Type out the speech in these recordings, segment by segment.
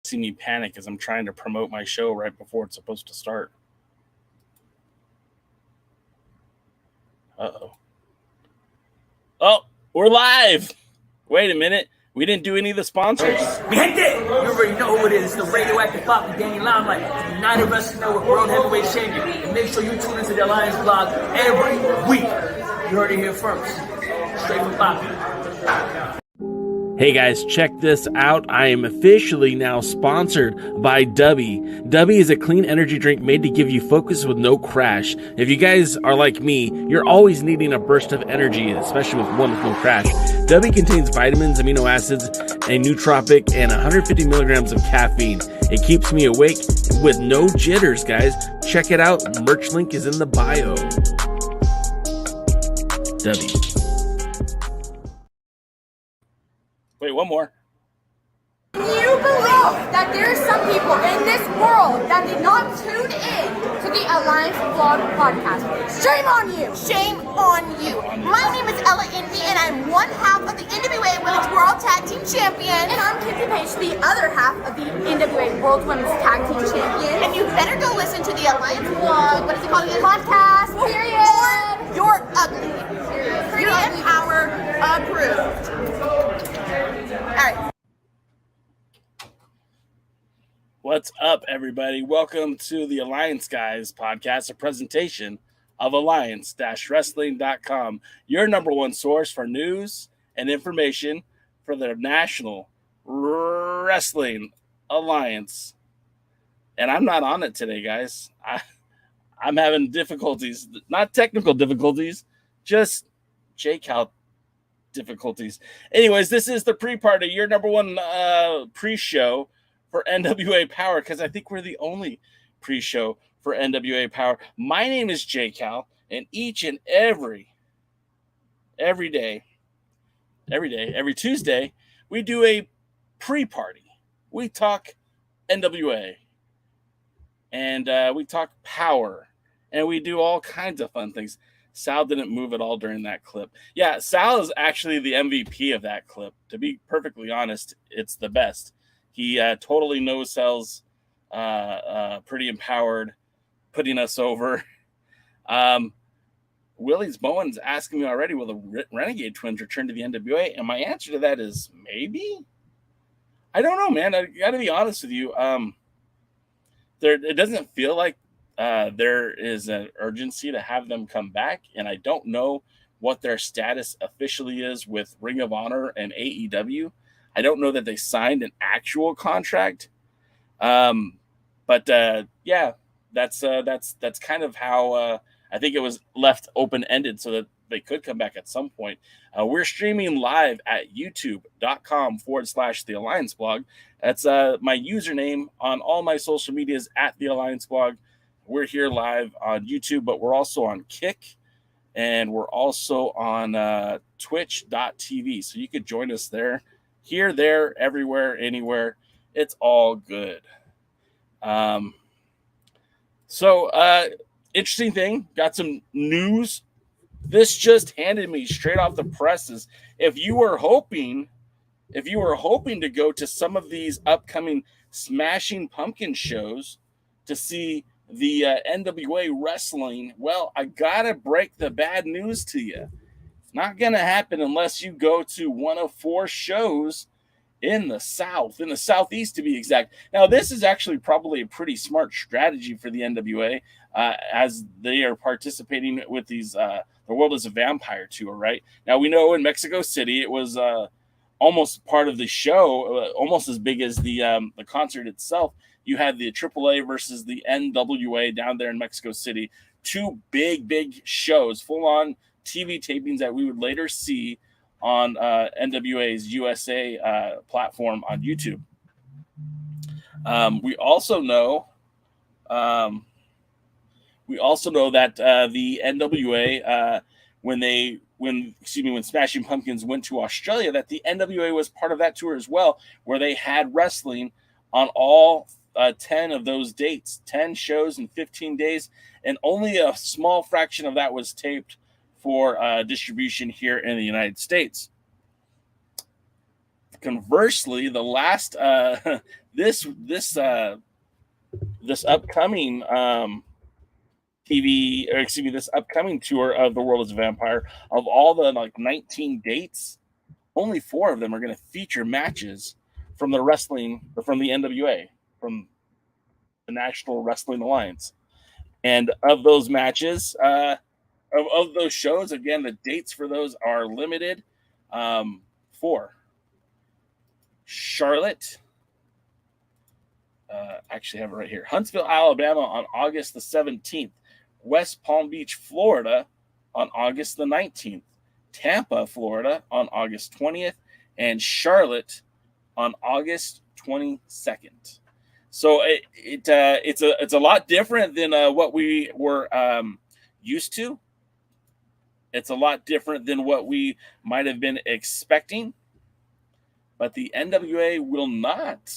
See me panic as I'm trying to promote my show right before it's supposed to start. Uh-oh. Oh, we're live. Wait a minute. We didn't do any of the sponsors. Mi gente, you already know who it is. The radioactive pop with Danny Limelight, United Wrestling Network World Heavyweight Champion. And make sure you tune into the Alliance blog every week. You heard it here first. Straight from Poppy. Hey guys, check this out. I am officially now sponsored by Dubby. Dubby is a clean energy drink made to give you focus with no crash. If you guys are like me, you're always needing a burst of energy, especially with one with no crash. Dubby contains vitamins, amino acids, a nootropic, and 150 milligrams of caffeine. It keeps me awake with no jitters, guys. Check it out. Merch link is in the bio. Dubby. Wait, one more. Can you believe that there are some people in this world that did not tune in to the Alliance Vlog podcast? Shame on you! Shame on you! My name is Ella Envy, and I'm one half of the NWA Women's World Tag Team Champion. And I'm Kitty Page, the other half of the NWA World Women's Tag Team Champion. And you better go listen to the Alliance Vlog, what is it called again? Podcast, period. Or you're ugly. Pretty and Power approved. Alright. What's up, everybody? Welcome to the Alliance Guys podcast, a presentation of alliance-wrestling.com, your number one source for news and information for the National Wrestling Alliance. And I'm not on it today, guys. I'm having difficulties, not technical difficulties, just J-Cal difficulties. Anyways, this is the pre-party, your number one pre-show for NWA Power, because I think we're the only pre-show for NWA Power. My name is J-Cal, and each and every Tuesday, we do a pre-party. We talk NWA, and we talk Power, and we do all kinds of fun things. Sal didn't move at all during that clip. Yeah, Sal is actually the MVP of that clip. To be perfectly honest, it's the best. He totally no-sells, pretty empowered, putting us over. Willie's Bowen's asking me already, will the Renegade Twins return to the NWA? And my answer to that is maybe. I don't know, man. I got to be honest with you. It doesn't feel like there is an urgency to have them come back, and I don't know what their status officially is with Ring of Honor and AEW. I don't know that they signed an actual contract, but yeah, that's kind of how I think it was left open-ended so that they could come back at some point. We're streaming live at youtube.com/The Alliance Blog. That's my username on all my social medias at The Alliance Blog. We're here live on YouTube, but we're also on Kick, and we're also on twitch.tv. So you could join us there, here, there, everywhere, anywhere. It's all good. So interesting thing, got some news This just handed me straight off the presses. If you were hoping to go to some of these upcoming Smashing Pumpkin shows to see the NWA wrestling, well, I gotta break the bad news to you. It's not gonna happen unless you go to one of 4 shows in the South, in the Southeast to be exact. Now, this is actually probably a pretty smart strategy for the NWA as they are participating with these The World is a Vampire tour, right? Now, we know in Mexico City it was almost part of the show, almost as big as the concert itself. You had the AAA versus the NWA down there in Mexico City. 2 big shows, full-on TV tapings that we would later see on NWA's USA platform on YouTube. We also know that the NWA, when Smashing Pumpkins went to Australia, that the NWA was part of that tour as well, where they had wrestling on all 10 of those dates, 10 shows in 15 days, and only a small fraction of that was taped for distribution here in the United States. Conversely, the last this upcoming this upcoming tour of The World is a Vampire, of all the 19 dates, only 4 of them are going to feature matches from the NWA, from the National Wrestling Alliance. And of those matches, of those shows, again, the dates for those are limited. 4. Charlotte, actually have it right here. Huntsville, Alabama on August the 17th. West Palm Beach, Florida on August the 19th. Tampa, Florida on August 20th. And Charlotte on August 22nd. So it's a lot different than what we were used to. It's a lot different than what we might have been expecting. But the NWA will not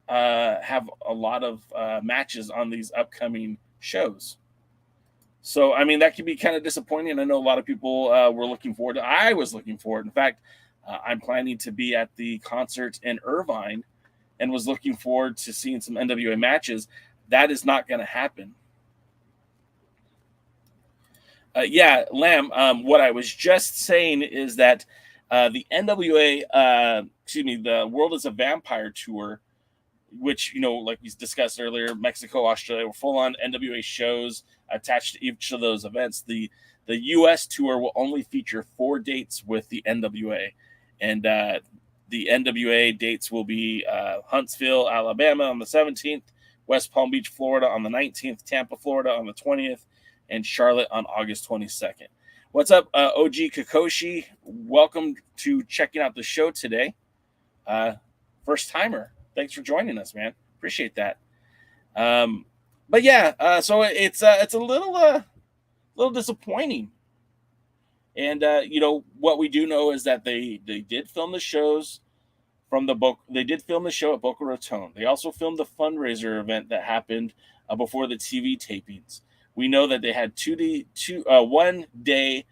have a lot of matches on these upcoming shows. So, I mean, that can be kind of disappointing. I know a lot of people were looking forward to. I was looking forward. In fact, I'm planning to be at the concert in Irvine and was looking forward to seeing some NWA matches. That is not going to happen. Lamb, what I was just saying is that the NWA, the World is a Vampire tour, which, like we discussed earlier, Mexico, Australia, were full-on NWA shows attached to each of those events. The U.S. tour will only feature 4 dates with the NWA, and the NWA dates will be Huntsville, Alabama on the 17th, West Palm Beach, Florida on the 19th, Tampa, Florida on the 20th, and Charlotte on August 22nd. What's up, OG Kikoshi? Welcome to checking out the show today. First timer. Thanks for joining us, man. Appreciate that. But yeah, so it's a little disappointing. And what we do know is that they did film the shows from the book. They did film the show at Boca Raton. They also filmed the fundraiser event that happened before the TV tapings. We know that they had 1 day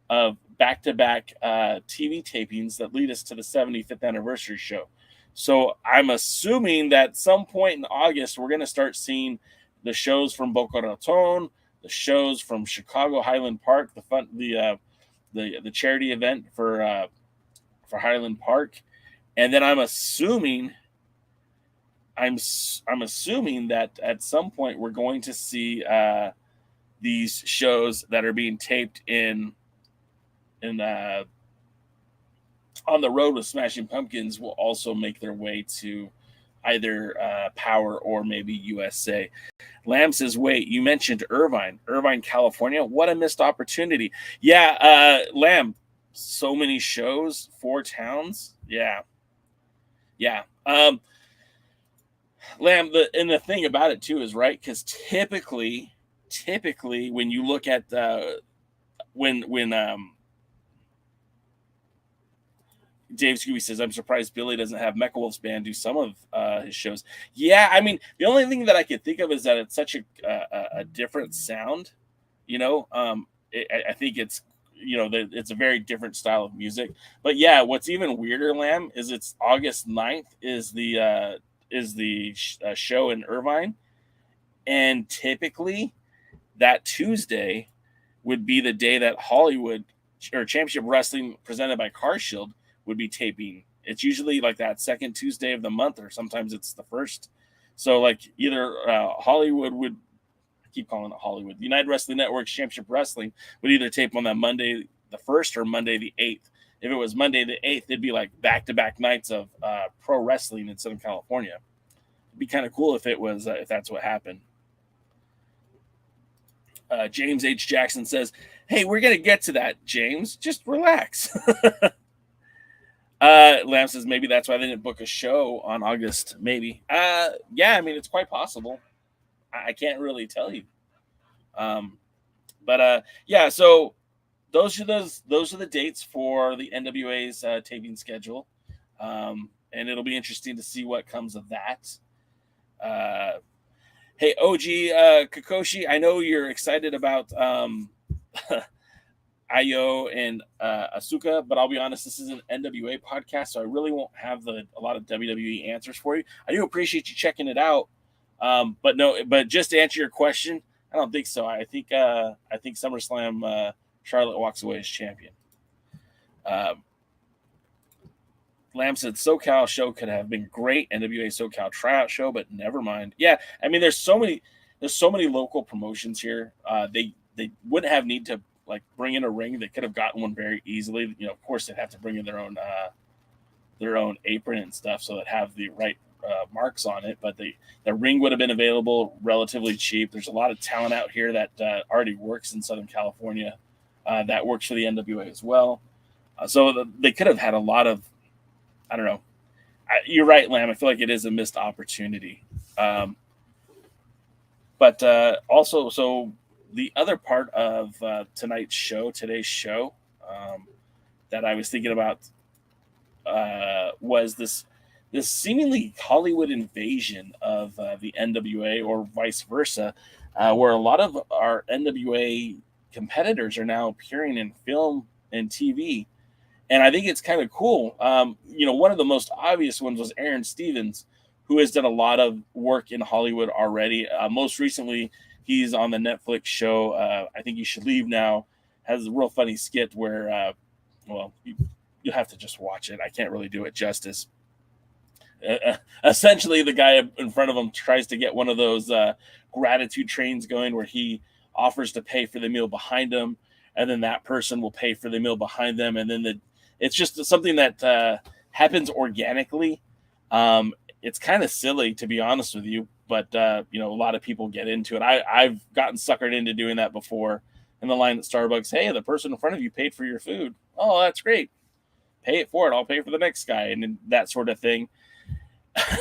of back-to-back TV tapings that lead us to the 75th anniversary show. So I'm assuming that at some point in August, we're going to start seeing the shows from Boca Raton, the shows from Chicago Highland Park, the charity event for Highland Park, and then I'm assuming that at some point we're going to see these shows that are being taped on the road with Smashing Pumpkins will also make their way to either Power or maybe USA. Lamb says, wait, you mentioned Irvine, California. What a missed opportunity. Yeah, Lamb, so many shows, 4 towns. Yeah. Lamb, the thing about it too is, right, because typically when you look at when Dave Scooby says, I'm surprised Billy doesn't have Mecha Wolf's band do some of his shows. Yeah, I mean, the only thing that I could think of is that it's such a different sound. I think it's it's a very different style of music. But yeah, what's even weirder, Lamb, is it's August 9th is the show in Irvine, and typically that Tuesday would be the day that Hollywood or Championship Wrestling presented by Car Shield would be taping. It's usually like that second Tuesday of the month, or sometimes it's the first. So like either Hollywood would, I keep calling it Hollywood, United Wrestling Network's Championship Wrestling would either tape on that Monday the 1st or Monday the 8th. If it was Monday the 8th, it'd be like back-to-back nights of pro wrestling in Southern California. It'd be kind of cool if it was if that's what happened. James H. Jackson says, "Hey, we're gonna get to that, James. Just relax." Lamb says maybe that's why they didn't book a show on August. Maybe. Yeah, I mean it's quite possible. I can't really tell you. But yeah. So those are the dates for the NWA's taping schedule, and it'll be interesting to see what comes of that. Hey, OG Kakoshi, I know you're excited about Ayo and Asuka, but I'll be honest, this is an NWA podcast, so I really won't have a lot of WWE answers for you. I do appreciate you checking it out, but just to answer your question, I don't think so. I think SummerSlam Charlotte walks away as champion. Lamb said SoCal show could have been great. NWA SoCal tryout show, but never mind. Yeah, I mean, there's so many local promotions here. They wouldn't have need to like bring in a ring. They could have gotten one very easily. Of course, they'd have to bring in their own apron and stuff, so that have the right marks on it. But the ring would have been available relatively cheap. There's a lot of talent out here that already works in Southern California that works for the NWA as well. So they could have had a lot of. I don't know. You're right, Lamb. I feel like it is a missed opportunity. But also, so the other part of today's show, that I was thinking about was this seemingly Hollywood invasion of the NWA, or vice versa, where a lot of our NWA competitors are now appearing in film and TV. And I think it's kind of cool. One of the most obvious ones was Aron Stevens, who has done a lot of work in Hollywood already. Most recently, he's on the Netflix show, I Think You Should Leave Now. Has a real funny skit where, you have to just watch it. I can't really do it justice. Essentially, the guy in front of him tries to get one of those gratitude trains going where he offers to pay for the meal behind him, and then that person will pay for the meal behind them, and then it's just something that happens organically. It's kind of silly, to be honest with you, but a lot of people get into it. I've gotten suckered into doing that before. In the line at Starbucks, hey, the person in front of you paid for your food. Oh, that's great. Pay it for it. I'll pay for the next guy, and that sort of thing.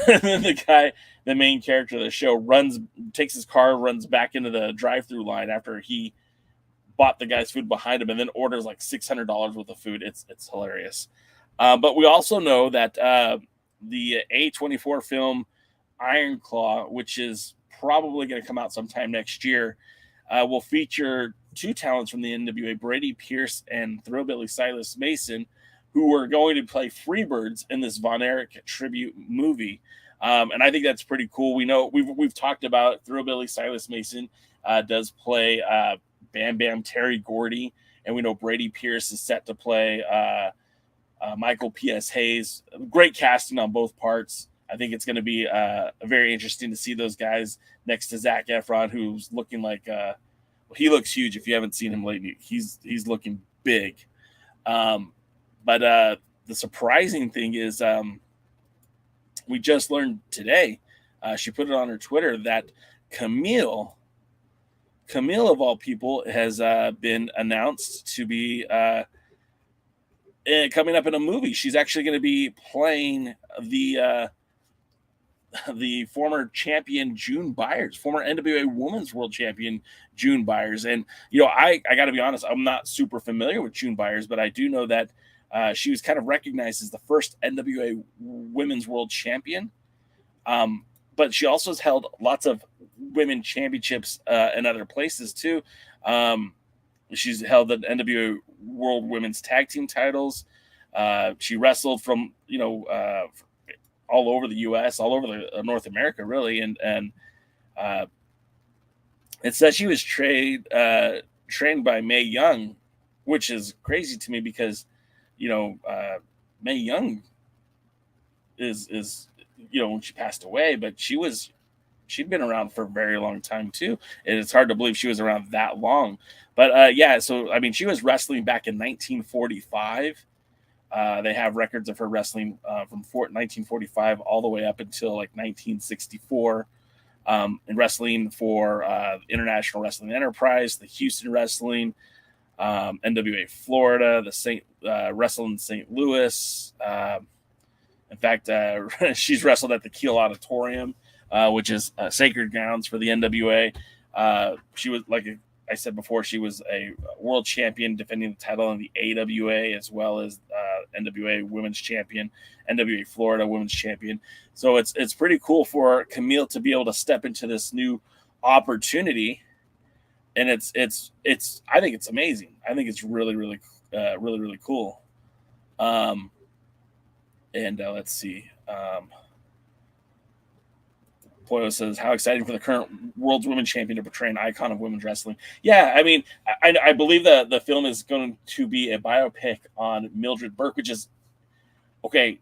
And then the main character of the show, takes his car, runs back into the drive-through line after he bought the guy's food behind him, and then orders like $600 worth of food. It's hilarious. But we also know that the A24 film Iron Claw, which is probably going to come out sometime next year, will feature two talents from the NWA, Brady Pierce and Thrillbilly Silas Mason, who are going to play Freebirds in this Von Erich tribute movie. And I think that's pretty cool. We know we've talked about Thrillbilly Silas Mason does play Bam Bam Terry Gordy, and we know Brady Pierce is set to play Michael P.S. Hayes. Great casting on both parts. I think it's going to be very interesting to see those guys next to Zac Efron, who's looking like he looks huge. If you haven't seen him lately, he's looking big. But the surprising thing is we just learned today, she put it on her Twitter, that Kamille of all people has been announced to be coming up in a movie. She's actually going to be playing the former champion June Byers, former NWA Women's World Champion June Byers. And I got to be honest, I'm not super familiar with June Byers, but I do know that she was kind of recognized as the first NWA Women's World Champion. But she also has held lots of women championships in other places too. She's held the NWA World Women's Tag Team titles. She wrestled from, all over the U.S., all over North America, really. And it says she was trained by Mae Young, which is crazy to me because, Mae Young is when she passed away, but she'd been around for a very long time too. And it's hard to believe she was around that long. But so I mean, she was wrestling back in 1945. They have records of her wrestling from 1945 all the way up until like 1964. And wrestling for International Wrestling Enterprise, the Houston Wrestling, NWA Florida, the wrestling St. Louis. In fact, she's wrestled at the Kiel Auditorium, which is sacred grounds for the NWA. She was, like I said before, she was a world champion, defending the title in the AWA, as well as NWA Women's Champion, NWA Florida Women's Champion. So it's pretty cool for Kamille to be able to step into this new opportunity, and it's I think it's amazing. I think it's really really really cool. Let's see. Poyo says, how exciting for the current world's women's champion to portray an icon of women's wrestling. Yeah, I mean, I believe that the film is going to be a biopic on Mildred Burke, which is, okay,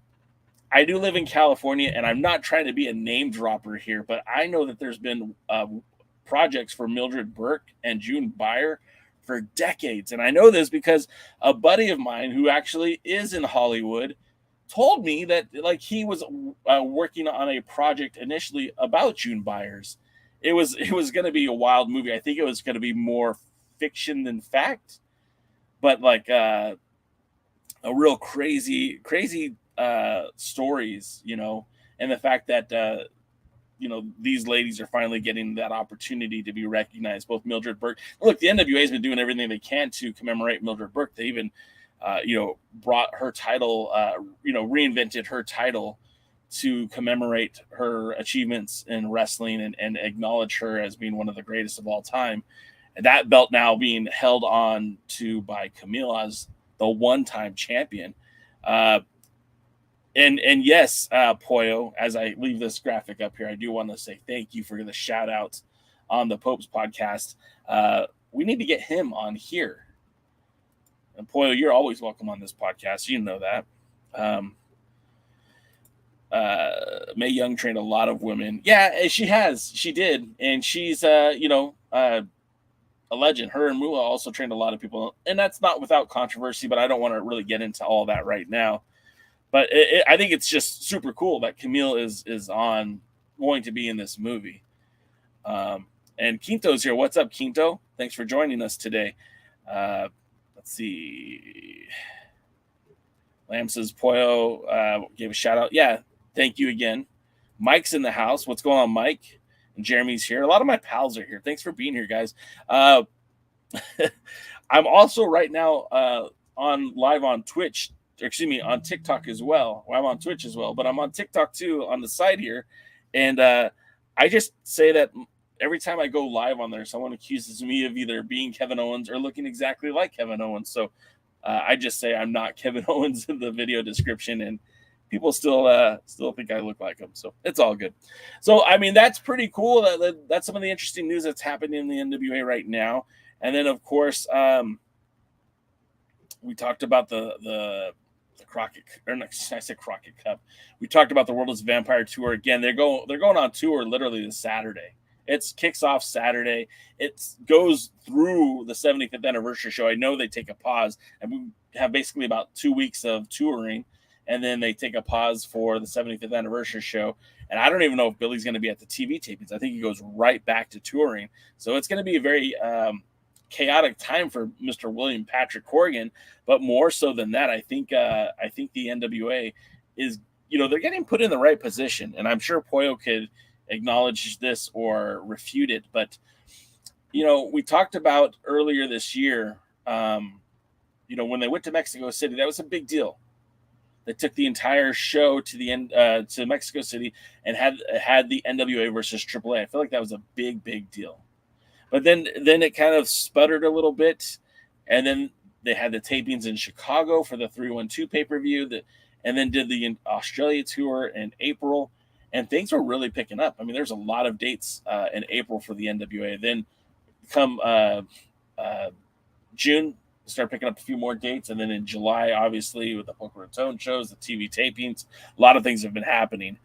I do live in California, and I'm not trying to be a name dropper here, but I know that there's been projects for Mildred Burke and June Byer for decades. And I know this because a buddy of mine who actually is in Hollywood told me that like he was working on a project initially about June Byers. It was going to be a wild movie. I think it was going to be more fiction than fact, but like a real crazy stories, and the fact that these ladies are finally getting that opportunity to be recognized. Both Mildred Burke, look, the NWA has been doing everything they can to commemorate Mildred Burke. They even brought her title, reinvented her title to commemorate her achievements in wrestling and acknowledge her as being one of the greatest of all time. And that belt now being held on to by Kamille as the one-time champion. And yes, Poyo, as I leave this graphic up here, I do want to say thank you for the shout outs on the Pope's podcast. We need to get him on here. And Poyo, you're always welcome on this podcast. You know that. Mae Young trained a lot of women. Yeah, she did. And she's, a legend. Her and Moolah also trained a lot of people. And that's not without controversy, but I don't want to really get into all that right now. But I think it's just super cool that Kamille is going to be in this movie. And Quinto's here. What's up, Quinto? Thanks for joining us today. Let's see. Lamb says Poyo gave a shout out. Yeah, thank you again. Mike's in the house. What's going on, Mike? And Jeremy's here. A lot of my pals are here. Thanks for being here, guys. I'm also right now live on Twitch. On TikTok as well. Well, I'm on Twitch as well, but I'm on TikTok too on the side here. And I just say that every time I go live on there, someone accuses me of either being Kevin Owens or looking exactly like Kevin Owens. So I just say I'm not Kevin Owens in the video description, and people still think I look like him. So it's all good. So, I mean, that's pretty cool. That's some of the interesting news that's happening in the NWA right now. And then, of course, we talked about the Crockett, or no, I said Crockett Cup. We talked about the World's Vampire Tour again. They're going on tour literally this Saturday. It kicks off Saturday. It goes through the 75th anniversary show. I know they take a pause, and we have basically about 2 weeks of touring, and then they take a pause for the 75th anniversary show. And I don't even know if Billy's going to be at the TV tapings. I think he goes right back to touring. So it's going to be a very chaotic time for Mr. William Patrick Corgan, but more so than that, I think the NWA is, they're getting put in the right position, and I'm sure Poyo could acknowledge this or refute it. But we talked about earlier this year, when they went to Mexico City, that was a big deal. They took the entire show to the end to Mexico City and had the NWA versus AAA. I feel like that was a big deal. But then it kind of sputtered a little bit, and then They had the tapings in Chicago for the 312 pay-per-view, and then did the Australia tour in April, and things were really picking up. I mean, there's a lot of dates in April for the NWA. Then come June, start picking up a few more dates, and then in July, obviously, with the Boca Raton shows, the TV tapings, a lot of things have been happening.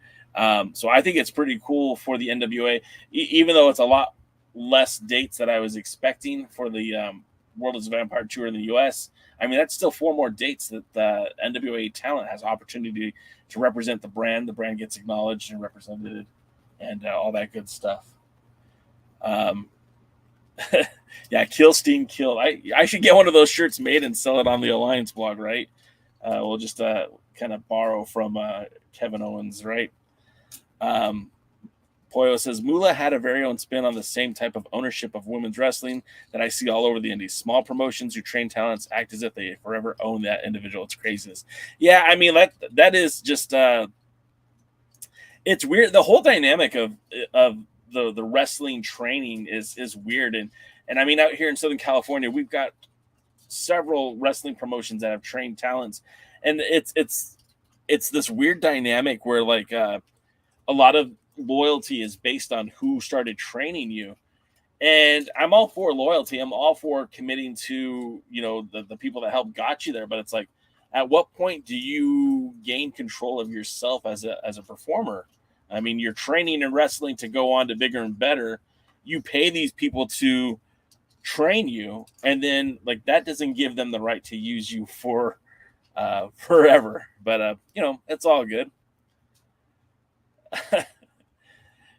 So I think it's pretty cool for the NWA, even though it's a lot less dates that I was expecting for the World is a Vampire tour in the U.S. I mean, that's still 4 more dates that the NWA talent has opportunity to represent the brand. The brand gets acknowledged and represented, and all that good stuff. Yeah, Kill Steam Kill. I should get one of those shirts made and sell it on the Alliance blog, right? We'll just kind of borrow from Kevin Owens, right? Poyo says, Moolah had a very own spin on the same type of ownership of women's wrestling that I see all over the indies. Small promotions who train talents act as if they forever own that individual. It's craziness. Yeah, I mean, that is just it's weird. The whole dynamic of the wrestling training is weird. And I mean, out here in Southern California, we've got several wrestling promotions that have trained talents, and it's this weird dynamic where like a lot of loyalty is based on who started training you. And I'm all for loyalty. I'm all for committing to, the people that helped got you there. But it's like, at what point do you gain control of yourself as a performer? I mean, you're training and wrestling to go on to bigger and better. You pay these people to train you, and then like that doesn't give them the right to use you for forever. But it's all good.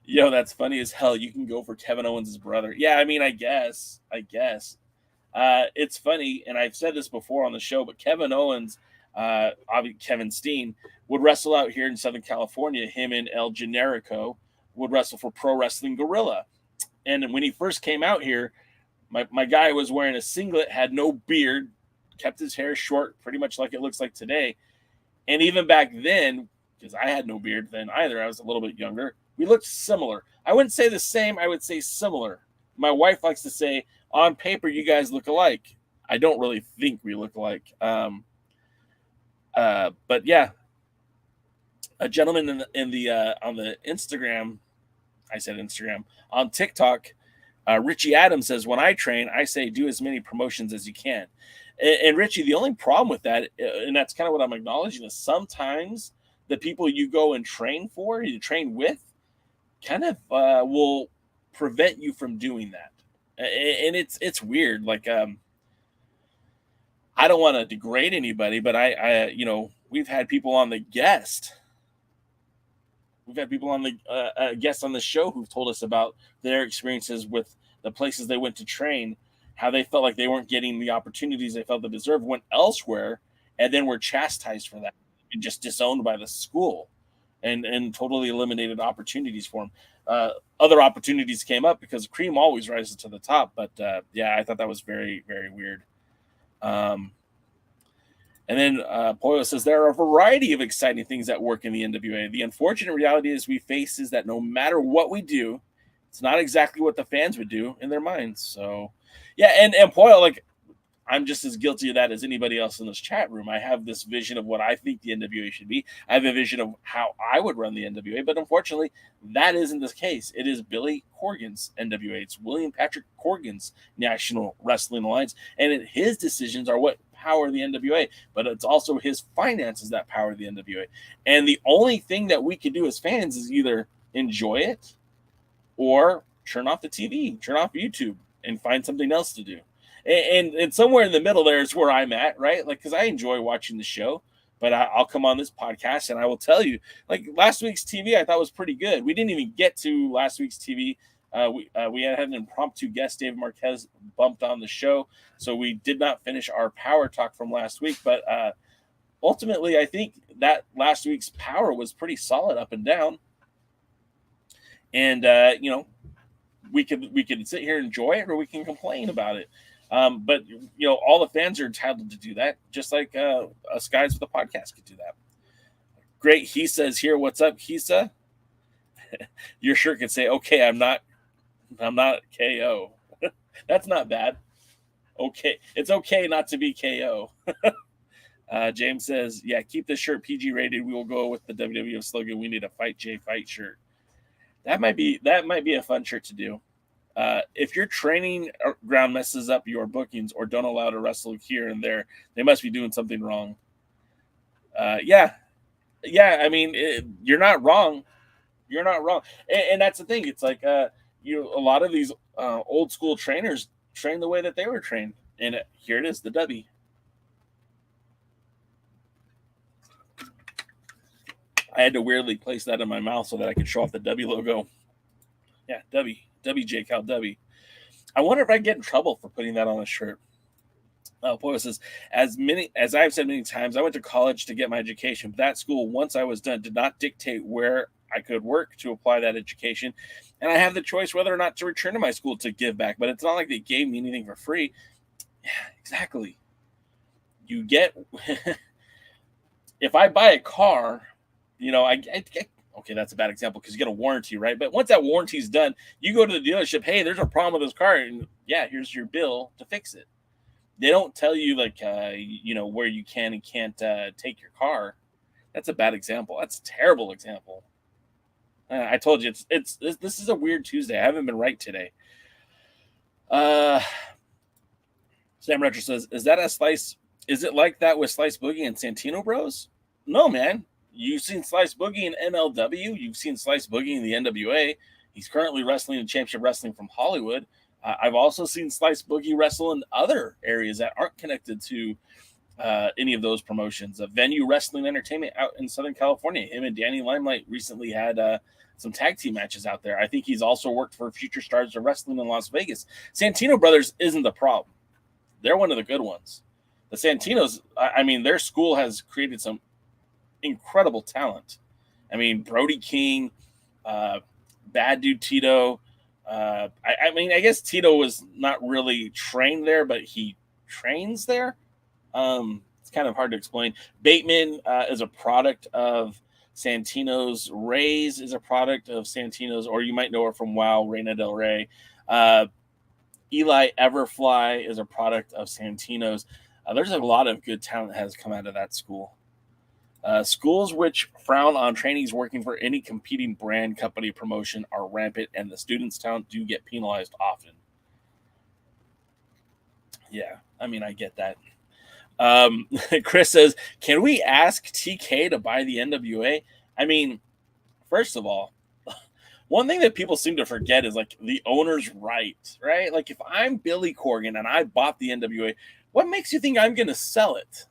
Yo, that's funny as hell. You can go for Kevin Owens' brother. Yeah, I mean, I guess. It's funny, and I've said this before on the show, but Kevin Owens, obviously Kevin Steen, would wrestle out here in Southern California. Him and El Generico would wrestle for Pro Wrestling Guerrilla. And when he first came out here, my guy was wearing a singlet, had no beard, kept his hair short, pretty much like it looks like today. And even back then, because I had no beard then either, I was a little bit younger, we looked similar. I wouldn't say the same, I would say similar. My wife likes to say, on paper, you guys look alike. I don't really think we look alike. But yeah, a gentleman in the on the Instagram, I said Instagram, on TikTok, Richie Adams says, when I train, I say do as many promotions as you can. And Richie, the only problem with that, and that's kind of what I'm acknowledging, is sometimes the people you go and train for, you train with, kind of will prevent you from doing that. And it's weird. Like, I don't want to degrade anybody, but I we've had people on the guest. We've had people on the guests on the show who've told us about their experiences with the places they went to train, how they felt like they weren't getting the opportunities they felt they deserved, went elsewhere, and then were chastised for that and just disowned by the school and totally eliminated opportunities for them. Other opportunities came up because cream always rises to the top. But yeah, I thought that was very, very weird. And then Poyo says, there are a variety of exciting things that work in the NWA. The unfortunate reality is we face is that no matter what we do, it's not exactly what the fans would do in their minds. So, yeah, and Poyo, like, I'm just as guilty of that as anybody else in this chat room. I have this vision of what I think the NWA should be. I have a vision of how I would run the NWA, but unfortunately, that isn't the case. It is Billy Corgan's NWA. It's William Patrick Corgan's National Wrestling Alliance, and his decisions are what power the NWA, but it's also his finances that power the NWA. And the only thing that we can do as fans is either enjoy it or turn off the TV, turn off YouTube, and find something else to do. And somewhere in the middle there is where I'm at, right? Like, because I enjoy watching the show, but I'll come on this podcast and I will tell you, like, last week's TV I thought was pretty good. We didn't even get to last week's TV. We had an impromptu guest, David Marquez, bumped on the show, so we did not finish our power talk from last week. But ultimately, I think that last week's power was pretty solid up and down. And we could sit here and enjoy it, or we can complain about it. But all the fans are entitled to do that, just like us guys with the podcast could do that. Great, he says here, what's up, Hisa? Your shirt could say, okay, I'm not KO. That's not bad. Okay, it's okay not to be KO. James says, yeah, keep this shirt PG rated. We will go with the WWF slogan. We need a Fight Jay Fight shirt. That might be a fun shirt to do. If your training ground messes up your bookings or don't allow to wrestle here and there, they must be doing something wrong. Yeah. I mean, you're not wrong. You're not wrong. And that's the thing. It's like, a lot of these old school trainers train the way that they were trained. And here it is, the W. I had to weirdly place that in my mouth so that I could show off the W logo. Yeah, WJ Cal W. I wonder if I get in trouble for putting that on a shirt. Poe says, as I've said many times, I went to college to get my education. But that school, once I was done, did not dictate where I could work to apply that education. And I have the choice whether or not to return to my school to give back. But it's not like they gave me anything for free. Yeah, exactly. You get, if I buy a car, okay, that's a bad example because you get a warranty, right? But once that warranty is done, you go to the dealership, hey, there's a problem with this car, and yeah, here's your bill to fix it. They don't tell you where you can and can't take your car. That's a bad example. That's a terrible example. I told you this is a weird Tuesday. I haven't been right today. Sam Retro says, is that a Slice? Is it like that with Slice Boogie and Santino Bros? No, man. You've seen Slice Boogie in MLW. You've seen Slice Boogie in the NWA. He's currently wrestling in Championship Wrestling from Hollywood. I've also seen Slice Boogie wrestle in other areas that aren't connected to any of those promotions. Venue Wrestling Entertainment out in Southern California. Him and Danny Limelight recently had some tag team matches out there. I think he's also worked for Future Stars of Wrestling in Las Vegas. Santino Brothers isn't the problem. They're one of the good ones. The Santinos, I mean, their school has created some incredible talent. I mean, Brody King, Bad Dude Tito. I guess Tito was not really trained there, but he trains there. It's kind of hard to explain. Bateman is a product of Santino's. Reyes is a product of Santino's, or you might know her from WoW, Reina Del Rey. Eli Everfly is a product of Santino's. There's a lot of good talent that has come out of that school. Schools which frown on trainees working for any competing brand, company, promotion are rampant, and the students' talent do get penalized often. Yeah, I mean, I get that. Chris says, can we ask TK to buy the NWA? I mean, first of all, one thing that people seem to forget is like the owner's right? Like if I'm Billy Corgan and I bought the NWA, what makes you think I'm going to sell it?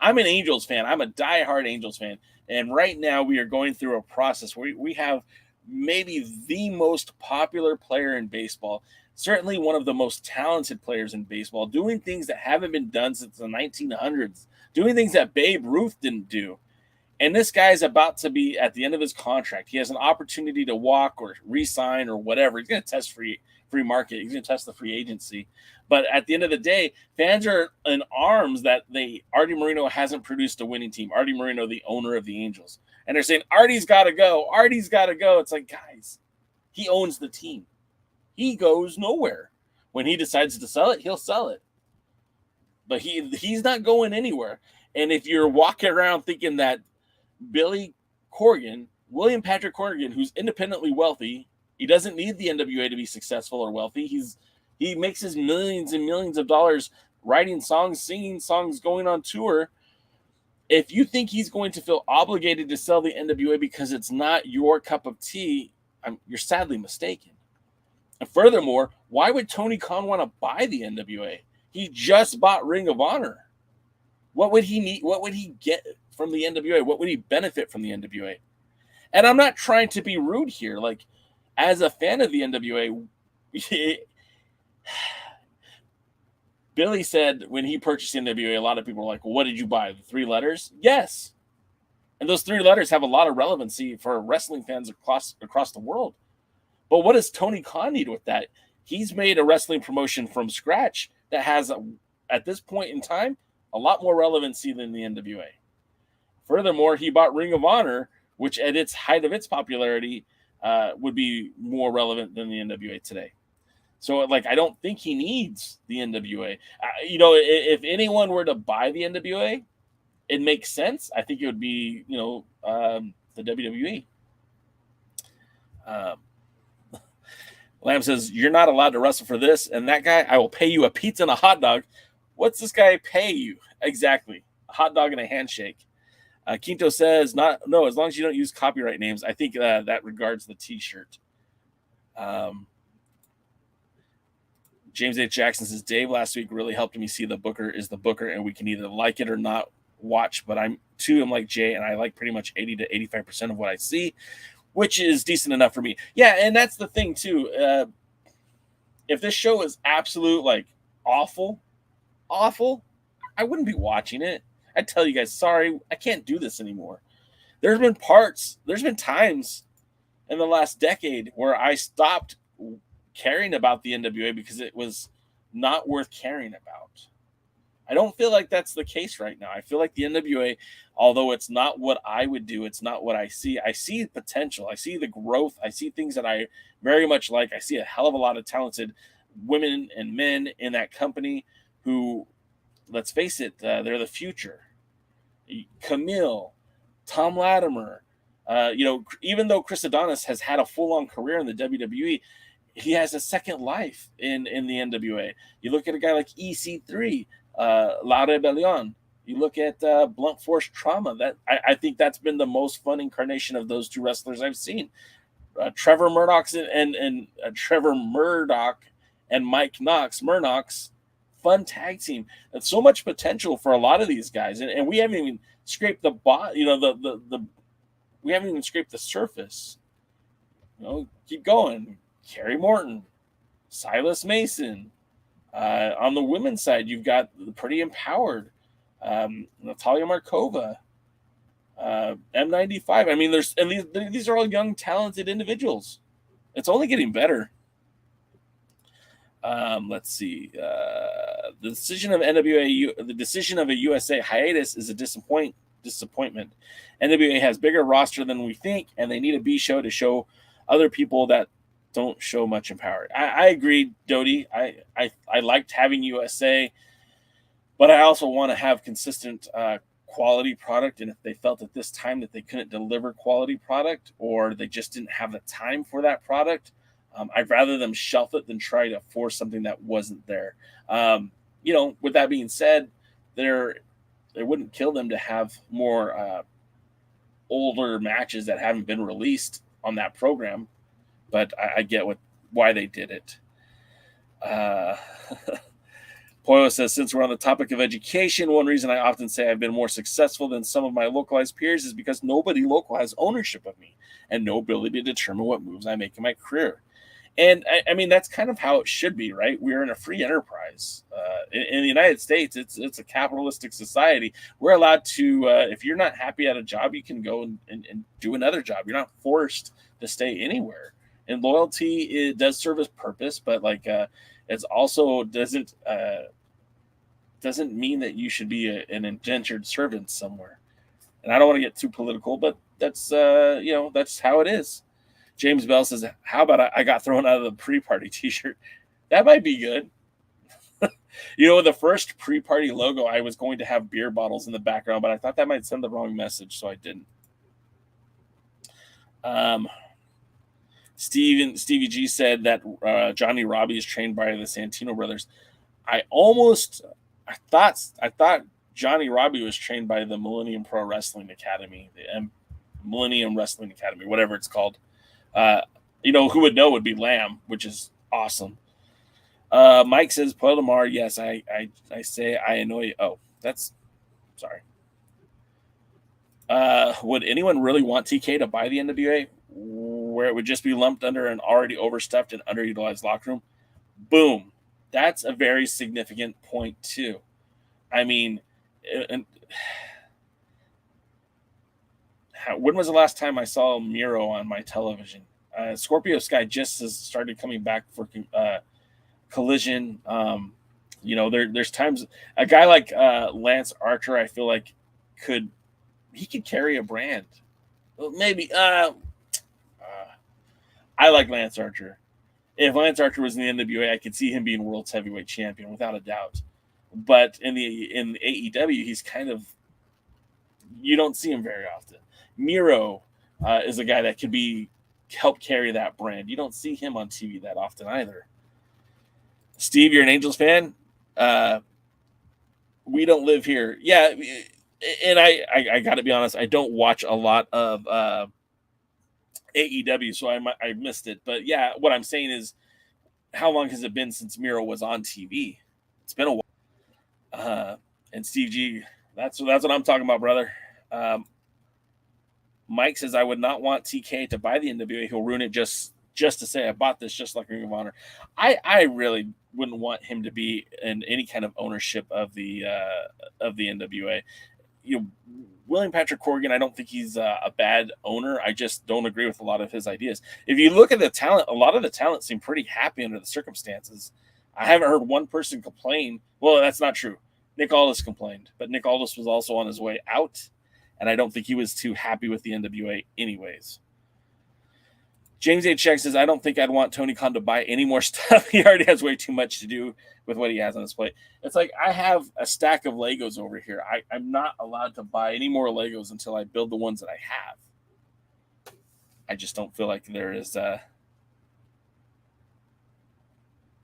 I'm an Angels fan. I'm a diehard Angels fan. And right now we are going through a process where we have maybe the most popular player in baseball, certainly one of the most talented players in baseball, doing things that haven't been done since the 1900s, doing things that Babe Ruth didn't do. And this guy is about to be at the end of his contract. He has an opportunity to walk or re-sign or whatever. He's going to test free market. He's going to test the free agency. But at the end of the day, fans are in arms that Artie Moreno hasn't produced a winning team. Artie Moreno, the owner of the Angels. And they're saying, Artie's got to go. Artie's got to go. It's like, guys, he owns the team. He goes nowhere. When he decides to sell it, he'll sell it. But he's not going anywhere. And if you're walking around thinking that Billy Corgan, William Patrick Corgan, who's independently wealthy, he doesn't need the NWA to be successful or wealthy. He makes his millions and millions of dollars writing songs, singing songs, going on tour. If you think he's going to feel obligated to sell the NWA because it's not your cup of tea, you're sadly mistaken. And furthermore, why would Tony Khan want to buy the NWA? He just bought Ring of Honor. What would he need? What would he get from the NWA? What would he benefit from the NWA? And I'm not trying to be rude here. Like, as a fan of the NWA, Billy said when he purchased the NWA, a lot of people were like, well, what did you buy? The 3 letters? Yes. And those 3 letters have a lot of relevancy for wrestling fans across the world. But what does Tony Khan need with that? He's made a wrestling promotion from scratch that has, at this point in time, a lot more relevancy than the NWA. Furthermore, he bought Ring of Honor, which at its height of its popularity would be more relevant than the NWA today. So, like, I don't think he needs the NWA. You know, if anyone were to buy the NWA, it makes sense. I think it would be, you know, the WWE. Lamb says, you're not allowed to wrestle for this. And that guy, I will pay you a pizza and a hot dog. What's this guy pay you? Exactly. A hot dog and a handshake. Quinto says, no, as long as you don't use copyright names. I think that regards the t-shirt. James H. Jackson says, Dave last week really helped me see the Booker is the Booker, and we can either like it or not watch. But I'm like Jay, and I like pretty much 80 to 85% of what I see, which is decent enough for me. Yeah, and that's the thing, too. If this show is absolute, like, awful, I wouldn't be watching it. I'd tell you guys, sorry, I can't do this anymore. There's been times in the last decade where I stopped caring about the NWA because it was not worth caring about. I don't feel like that's the case right now. I feel like the NWA, although it's not what I would do, it's not what I see. I see potential. I see the growth. I see things that I very much like. I see a hell of a lot of talented women and men in that company who, let's face it, they're the future. Kamille, Tom Latimer, you know, even though Chris Adonis has had a full-on career in the WWE, he has a second life in the NWA. You look at a guy like EC3, La Rebellion. You look at Blunt Force Trauma. That I think that's been the most fun incarnation of those two wrestlers I've seen. Trevor Murdoch and Trevor Murdoch and Mike Murdoch's fun tag team. That's so much potential for a lot of these guys, and we haven't even scraped the we haven't even scraped the surface. You know, keep going. Kerry Morton, Silas Mason. On the women's side, you've got the Pretty Empowered, Natalia Markova, M95. I mean, these are all young, talented individuals. It's only getting better. Let's see. The decision of a USA hiatus is a disappointment. NWA has bigger roster than we think, and they need a B show to show other people that don't show much in power. I agree, Dodie. I liked having USA, but I also want to have consistent quality product. And if they felt at this time that they couldn't deliver quality product, or they just didn't have the time for that product, I'd rather them shelf it than try to force something that wasn't there. You know, with that being said, it wouldn't kill them to have more older matches that haven't been released on that program. But I get why they did it. Poyo says, since we're on the topic of education, one reason I often say I've been more successful than some of my localized peers is because nobody local has ownership of me and no ability to determine what moves I make in my career. And I mean, that's kind of how it should be, right? We're in a free enterprise. In the United States, it's a capitalistic society. We're allowed to, if you're not happy at a job, you can go and do another job. You're not forced to stay anywhere. And loyalty, it does serve its purpose, but like it's also doesn't mean that you should be an indentured servant somewhere. And I don't want to get too political, but that's that's how it is. James Bell says, "How about I got thrown out of the pre-party T-shirt? That might be good." You know, the first pre-party logo, I was going to have beer bottles in the background, but I thought that might send the wrong message, so I didn't. Stevie G said that Johnny Robbie is trained by the Santino brothers. I thought Johnny Robbie was trained by the Millennium Pro Wrestling Academy, the Millennium Wrestling Academy, whatever it's called. You know, who would know would be Lamb, which is awesome. Mike says, Paul Lamar, yes, I say I annoy you. Oh, that's sorry. Would anyone really want TK to buy the NWA where it would just be lumped under an already overstuffed and underutilized locker room? Boom. That's a very significant point too. I mean, when was the last time I saw Miro on my television? Scorpio Sky just has started coming back for Collision. You know, there's times a guy like Lance Archer, I feel like could carry a brand. Well, maybe. I like Lance Archer. if Lance Archer was in the NWA, I could see him being world's heavyweight champion without a doubt. But in AEW, he's kind of, you don't see him very often. Miro is a guy that could help carry that brand. You don't see him on TV that often either. Steve, you're an Angels fan. We don't live here. Yeah, and I got to be honest, I don't watch a lot of AEW, so I missed it. But yeah, what I'm saying is, how long has it been since Miro was on TV? It's been a while. And Steve G, that's what I'm talking about, brother. Mike says, I would not want TK to buy the NWA. He'll ruin it just to say I bought this, just like Ring of Honor. I really wouldn't want him to be in any kind of ownership of the NWA. You know, William Patrick Corgan, I don't think he's a bad owner. I just don't agree with a lot of his ideas. If you look at the talent, a lot of the talent seem pretty happy under the circumstances. I haven't heard one person complain. Well, that's not true. Nick Aldis complained, but Nick Aldis was also on his way out, and I don't think he was too happy with the NWA anyways. James H. Check says, I don't think I'd want Tony Khan to buy any more stuff. He already has way too much to do with what he has on his plate. It's like I have a stack of Legos over here. I'm not allowed to buy any more Legos until I build the ones that I have. I just don't feel like there is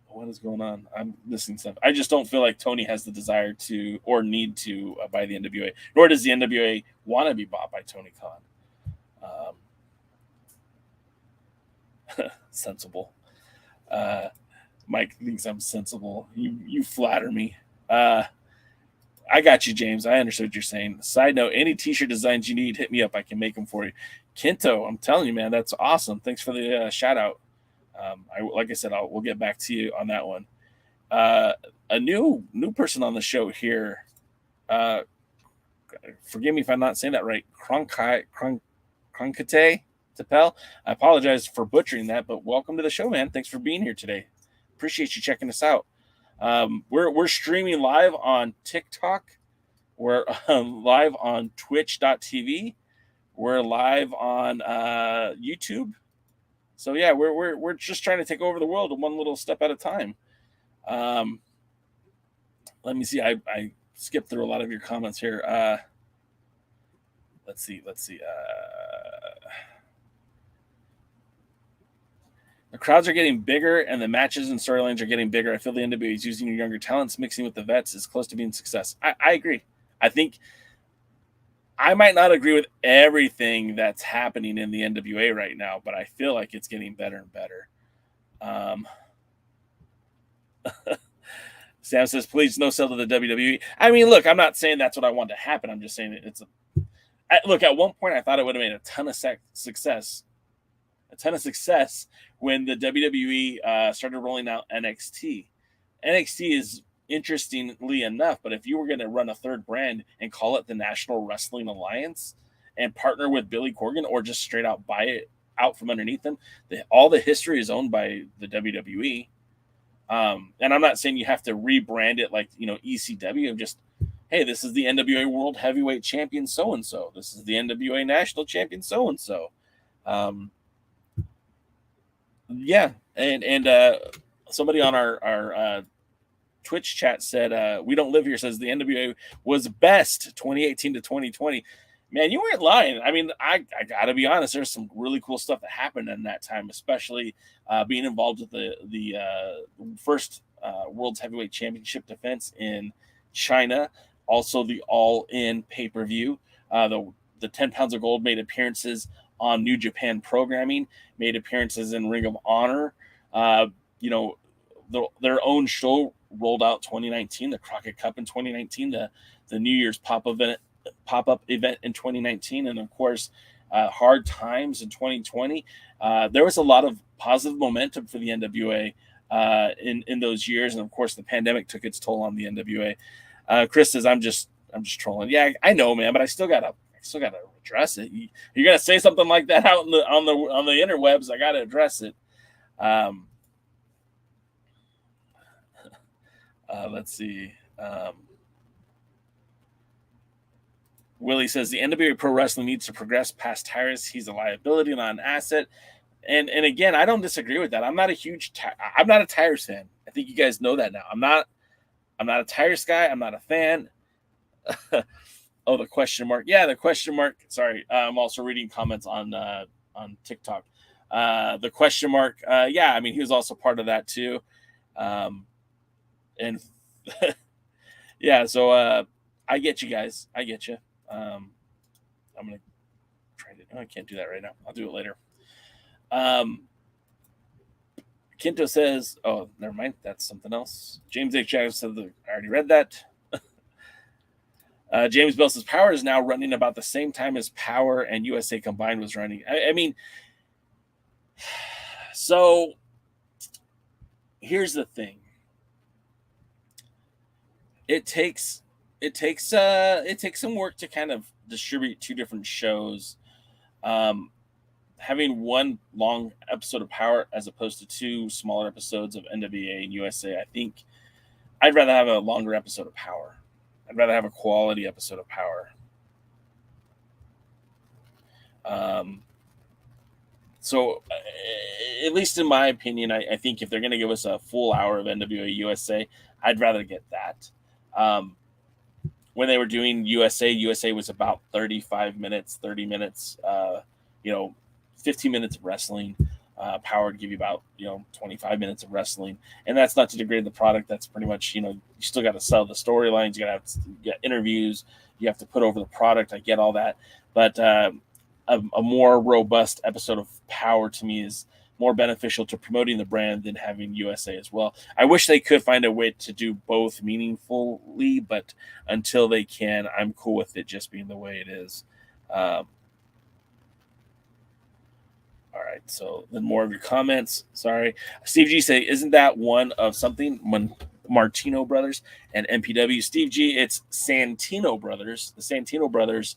what is going on? I'm missing stuff. I just don't feel like Tony has the desire to or need to buy the NWA, nor does the NWA want to be bought by Tony Khan. Sensible. Mike thinks I'm sensible. You flatter me. I got you, James. I understood what you're saying. Side note, any t-shirt designs you need, hit me up. I can make them for you. Kento, I'm telling you, man, that's awesome. Thanks for the shout out. Like I said, we'll get back to you on that one. A new person on the show here. Forgive me if I'm not saying that right. Kronkate Tapel. I apologize for butchering that, but welcome to the show, man. Thanks for being here today. Appreciate you checking us out. We're streaming live on TikTok. We're live on Twitch.tv. We're live on YouTube. So yeah, we're just trying to take over the world one little step at a time. Let me see. I skipped through a lot of your comments here. Let's see. The crowds are getting bigger, and the matches and storylines are getting bigger. I feel the NWA is using your younger talents, mixing with the vets is close to being a success. I agree. I think I might not agree with everything that's happening in the NWA right now, but I feel like it's getting better and better. Sam says, please no sell to the WWE. I mean, look, I'm not saying that's what I want to happen. I'm just saying look, at one point I thought it would have made a ton of success when the WWE started rolling out NXT. NXT is interestingly enough, but if you were going to run a third brand and call it the National Wrestling Alliance and partner with Billy Corgan or just straight out buy it out from underneath them, all the history is owned by the WWE. And I'm not saying you have to rebrand it like, ECW. Just, hey, this is the NWA World Heavyweight Champion so-and-so. This is the NWA National Champion so-and-so. Yeah, and somebody on our Twitch chat said, we don't live here, says the NWA was best 2018 to 2020. Man, you weren't lying. I mean, I got to be honest, there's some really cool stuff that happened in that time, especially being involved with the first World's Heavyweight Championship defense in China, also the All-In pay-per-view. The 10 Pounds of Gold made appearances on New Japan Programming, made appearances in Ring of Honor. Their own show rolled out 2019, the Crockett Cup in 2019, the New Year's pop-up event in 2019, and of course, Hard Times in 2020. There was a lot of positive momentum for the NWA in those years, and of course, the pandemic took its toll on the NWA. Chris says, "I'm just trolling." Yeah, I know, man, but I still gotta address it. You're gonna say something like that out on the interwebs. I gotta address it. Let's see. Willie says the NWA Pro Wrestling needs to progress past Tyrus. He's a liability, not an asset. And again, I don't disagree with that. I'm not a Tires fan. I think you guys know that now. I'm not a Tires guy. I'm not a fan. Oh, the question mark. Yeah, the question mark. Sorry, I'm also reading comments on TikTok. The question mark. Yeah, I mean, he was also part of that too. And yeah, so I get you guys. I get you. I'm gonna try to. I can't do that right now. I'll do it later. Kinto says, "Oh, never mind. That's something else." James H. Jackson said, "I already read that." James Bell says, "Power is now running about the same time as Power and USA combined was running." I mean, so here's the thing. It takes some work to kind of distribute two different shows. Having one long episode of Power as opposed to two smaller episodes of NWA and USA, I think I'd rather have a longer episode of Power. I'd rather have a quality episode of Power. So, at least in my opinion, I think if they're going to give us a full hour of NWA USA, I'd rather get that. When they were doing USA was about 35 minutes, 30 minutes, 15 minutes of wrestling. Power to give you about 25 minutes of wrestling, and that's not to degrade the product. That's pretty much you still got to sell the storylines, you got to get interviews, you have to put over the product. I get all that, but a more robust episode of Power to me is more beneficial to promoting the brand than having USA as well. I wish they could find a way to do both meaningfully, but until they can, I'm cool with it just being the way it is. All right, so then more of your comments. Sorry. Steve G say, isn't that one of something? Martino Brothers and MPW. Steve G, it's Santino Brothers, the Santino Brothers,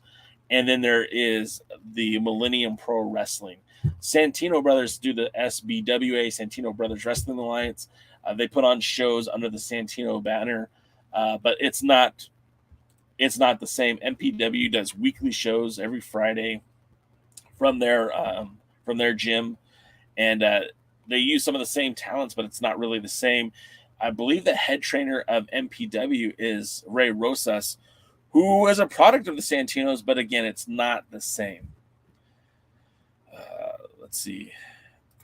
and then there is the Millennium Pro Wrestling. Santino Brothers do the SBWA, Santino Brothers Wrestling Alliance. They put on shows under the Santino banner, but it's not the same. MPW does weekly shows every Friday from their gym, and they use some of the same talents, but it's not really the same. I believe the head trainer of MPW is Ray Rosas, who is a product of the Santinos, but again, it's not the same. Let's see.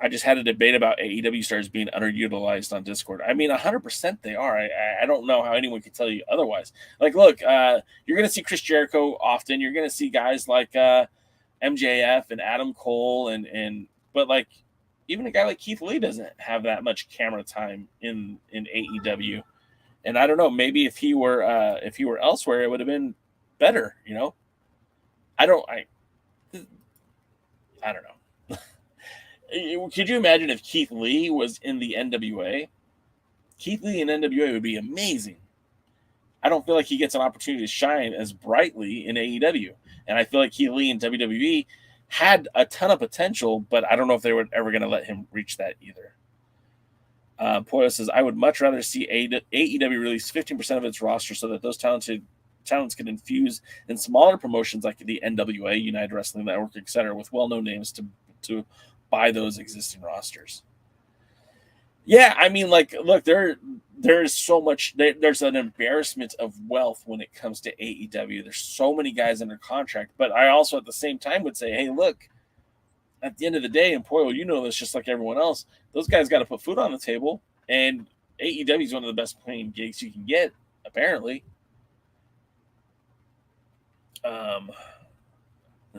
I just had a debate about AEW stars being underutilized on Discord. I mean, 100% they are. I don't know how anyone could tell you otherwise. Like, look, you're going to see Chris Jericho often. You're going to see guys like MJF and Adam Cole, but like even a guy like Keith Lee doesn't have that much camera time in AEW. And I don't know, maybe if he were elsewhere, it would have been better. I don't know. Could you imagine if Keith Lee was in the NWA? Keith Lee in NWA would be amazing. I don't feel like he gets an opportunity to shine as brightly in AEW. And I feel like Keith Lee in WWE had a ton of potential, but I don't know if they were ever going to let him reach that either. Poyo says, I would much rather see AEW release 15% of its roster so that those talents can infuse in smaller promotions like the NWA, United Wrestling Network, etc., with well-known names to buy those existing rosters. Yeah, I mean, like, look, there's so much. There's an embarrassment of wealth when it comes to AEW. There's so many guys under contract, but I also at the same time would say, hey, look, at the end of the day, and Poyo, this just like everyone else, those guys got to put food on the table, and AEW is one of the best paying gigs you can get, apparently.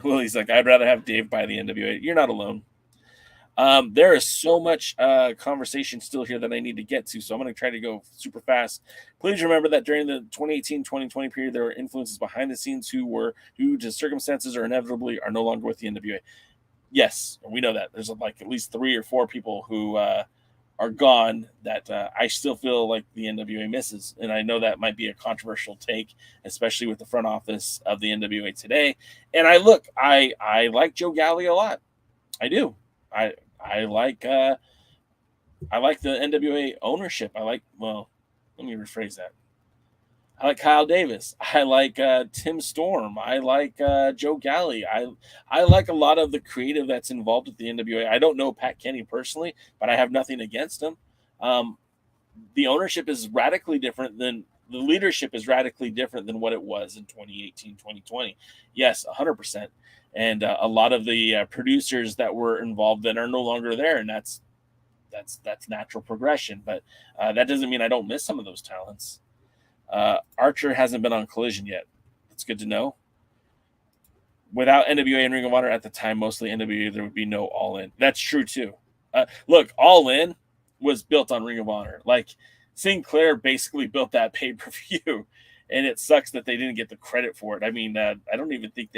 Willie's like, I'd rather have Dave buy the NWA. You're not alone. There is so much conversation still here that I need to get to, so I'm going to try to go super fast. Please remember that during the 2018-2020 period, there were influences behind the scenes who, due to circumstances or inevitably, are no longer with the NWA. Yes, we know that. There's like at least 3 or 4 people who are gone that I still feel like the NWA misses, and I know that might be a controversial take, especially with the front office of the NWA today. And I like Joe Galli a lot. I do. I like the NWA ownership. Let me rephrase that. I like Kyle Davis. I like Tim Storm. I like Joe Galley. I like a lot of the creative that's involved with the NWA. I don't know Pat Kenny personally, but I have nothing against him. The ownership is radically different than the leadership is radically different than what it was in 2018, 2020. Yes, 100%. And a lot of the producers that were involved then are no longer there, and that's natural progression. But that doesn't mean I don't miss some of those talents. Archer hasn't been on Collision yet. That's good to know. Without NWA and Ring of Honor at the time, mostly NWA, there would be no All In. That's true too. Look, All In was built on Ring of Honor. Like Sinclair basically built that pay-per-view, and it sucks that they didn't get the credit for it. I mean, I don't even think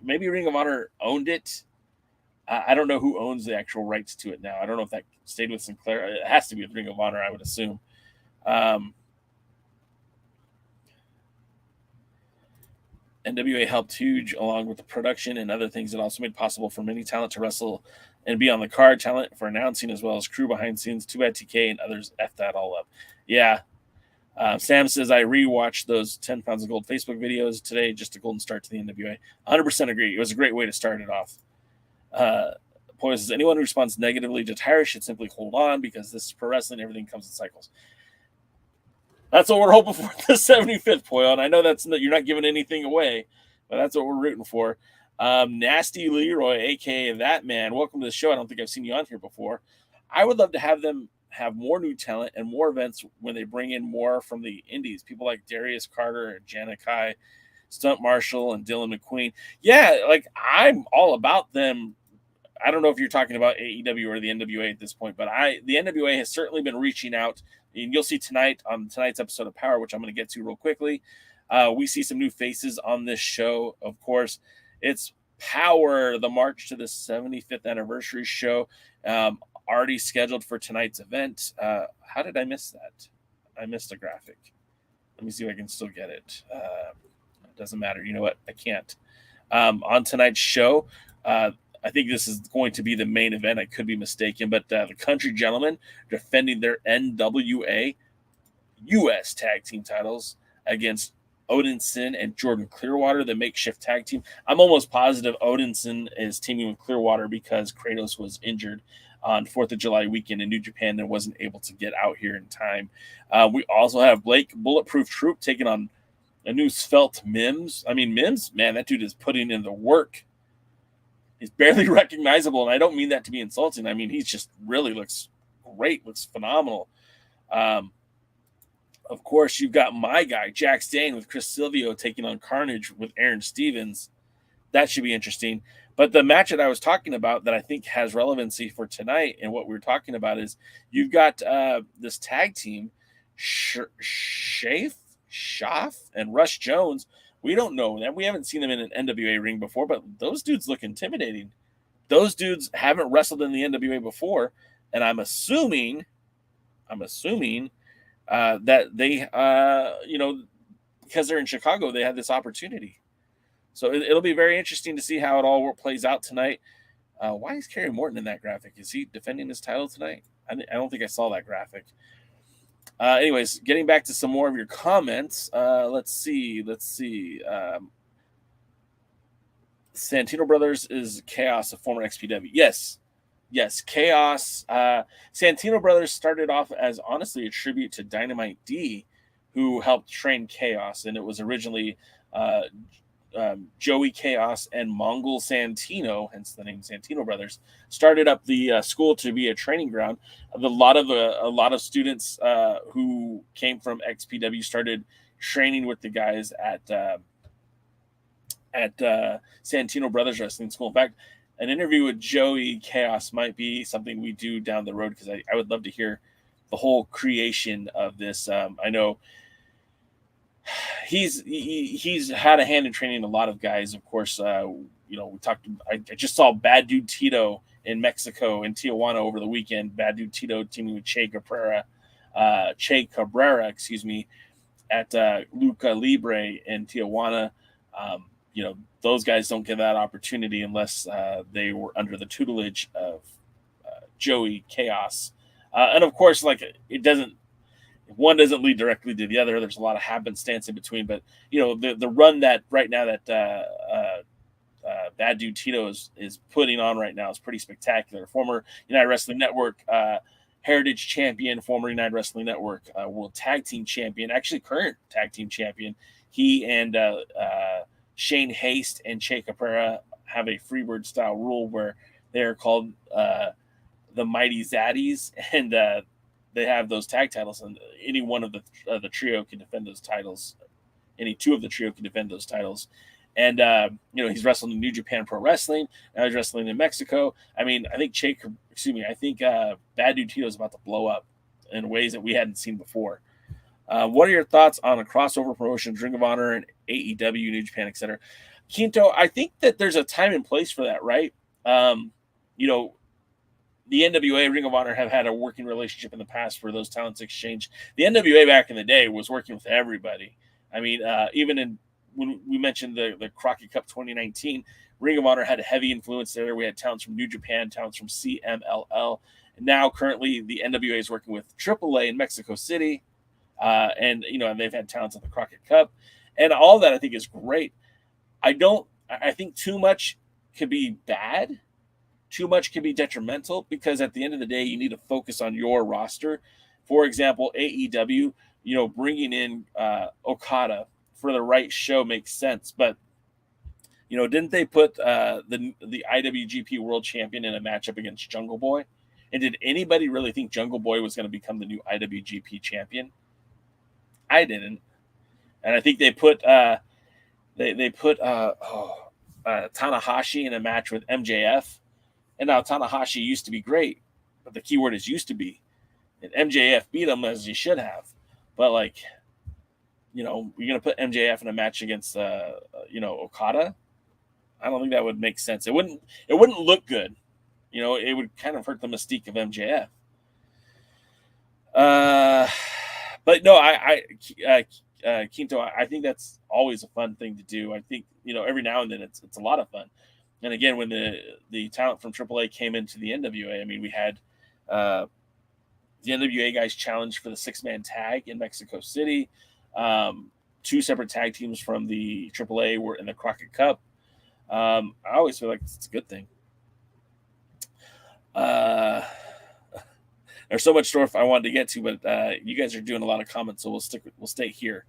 maybe Ring of Honor owned it. I don't know who owns the actual rights to it now. I don't know if that stayed with Sinclair. It has to be with Ring of Honor, I would assume. NWA helped huge along with the production and other things. It also made possible for many talent to wrestle and be on the card, talent for announcing as well as crew behind scenes. Too bad TK and others F that all up. Yeah. Sam says, I rewatched those 10 pounds of gold Facebook videos today. Just a golden start to the NWA. 100% agree. It was a great way to start it off. Poise says, anyone who responds negatively to Tyrus should simply hold on because this is pro wrestling. Everything comes in cycles. That's what we're hoping for the 75th, Poyo. And I know you're not giving anything away, but that's what we're rooting for. Nasty Leroy, a.k.a. That Man, welcome to the show. I don't think I've seen you on here before. I would love to have them have more new talent and more events when they bring in more from the indies. People like Darius Carter and Janikai, Stunt Marshall, and Dylan McQueen. Yeah, like I'm all about them. I don't know if you're talking about AEW or the NWA at this point, but the NWA has certainly been reaching out. And you'll see tonight on tonight's episode of Power, which I'm going to get to real quickly. We see some new faces on this show. Of course, it's Power, the March to the 75th anniversary show, already scheduled for tonight's event. How did I miss that? I missed a graphic. Let me see if I can still get it. It doesn't matter. You know what? I can't. On tonight's show, I think this is going to be the main event. I could be mistaken, but the Country Gentlemen defending their NWA U.S. tag team titles against Odinson and Jordan Clearwater, the makeshift tag team. I'm almost positive Odinson is teaming with Clearwater because Kratos was injured on 4th of July weekend in New Japan and wasn't able to get out here in time. We also have Blake Bulletproof Troop taking on a new Svelte Mims. I mean, Mims, man, that dude is putting in the work. He's barely recognizable, and I don't mean that to be insulting. I mean, he just really looks great, looks phenomenal. Of course, you've got my guy, Jack Stain, with Chris Silvio taking on Carnage with Aron Stevens. That should be interesting. But the match that I was talking about that I think has relevancy for tonight and what we were talking about is you've got this tag team, Schaff, and Rush Jones. We don't know them. We haven't seen them in an NWA ring before, but those dudes look intimidating. Those dudes haven't wrestled in the NWA before, and I'm assuming that they, because they're in Chicago, they had this opportunity. So it'll be very interesting to see how it all plays out tonight. Why is Kerry Morton in that graphic? Is he defending his title tonight? I don't think I saw that graphic. Anyways, getting back to some more of your comments. Let's see. Santino Brothers is Chaos, a former XPW. Yes, Chaos. Santino Brothers started off as honestly a tribute to Dynamite D, who helped train Chaos, and it was originally Joey Chaos and Mongol Santino, hence the name Santino Brothers, started up the school to be a training ground. A lot of students who came from XPW started training with the guys at Santino Brothers Wrestling School. In fact, an interview with Joey Chaos might be something we do down the road because I would love to hear the whole creation of this. I know he's had a hand in training a lot of guys. Of course, we talked. I just saw Bad Dude Tito in Mexico, in Tijuana over the weekend. Bad Dude Tito teaming with Che Cabrera, at Luca Libre in Tijuana. Those guys don't get that opportunity unless they were under the tutelage of Joey Chaos. And of course, like it doesn't. one doesn't lead directly to the other. There's a lot of happenstance in between, but the run that right now that Bad Dude Tito is putting on right now is pretty spectacular. Former United Wrestling Network Heritage Champion, former United Wrestling Network World Tag Team Champion, actually current Tag Team Champion. He and Shane Haste and Che Caprera have a Freebird style rule where they're called the Mighty Zaddies, and they have those tag titles, and any one of the trio can defend those titles. Any two of the trio can defend those titles. And, he's wrestled in New Japan Pro Wrestling. Now he's wrestling in Mexico. I mean, I think Bad Dude Tito is about to blow up in ways that we hadn't seen before. What are your thoughts on a crossover promotions, Ring of Honor and AEW, New Japan, etc.? Quinto, I think that there's a time and place for that, right? The NWA, Ring of Honor have had a working relationship in the past for those talents exchange. The NWA back in the day was working with everybody. I mean, even when we mentioned the Crockett Cup 2019, Ring of Honor had a heavy influence there. We had talents from New Japan, talents from CMLL. And now currently the NWA is working with AAA in Mexico City. And they've had talents at the Crockett Cup. And all that I think is great. I think too much could be bad. Too much can be detrimental because at the end of the day, you need to focus on your roster. For example, AEW, bringing in Okada for the right show makes sense. But, didn't they put the IWGP World Champion in a matchup against Jungle Boy? And did anybody really think Jungle Boy was going to become the new IWGP champion? I didn't. And I think they put Tanahashi in a match with MJF. And now Tanahashi used to be great, but the key word is used to be. And MJF beat him as he should have. But you're going to put MJF in a match against Okada? I don't think that would make sense. It wouldn't look good. It would kind of hurt the mystique of MJF. But no, Quinto, I think that's always a fun thing to do. I think, every now and then it's a lot of fun. And again, when the talent from AAA came into the NWA, I mean, we had the NWA guys challenged for the 6-man tag in Mexico City. 2 separate tag teams from the AAA were in the Crockett Cup. I always feel like it's a good thing. There's so much stuff I wanted to get to, but you guys are doing a lot of comments, so we'll stay here.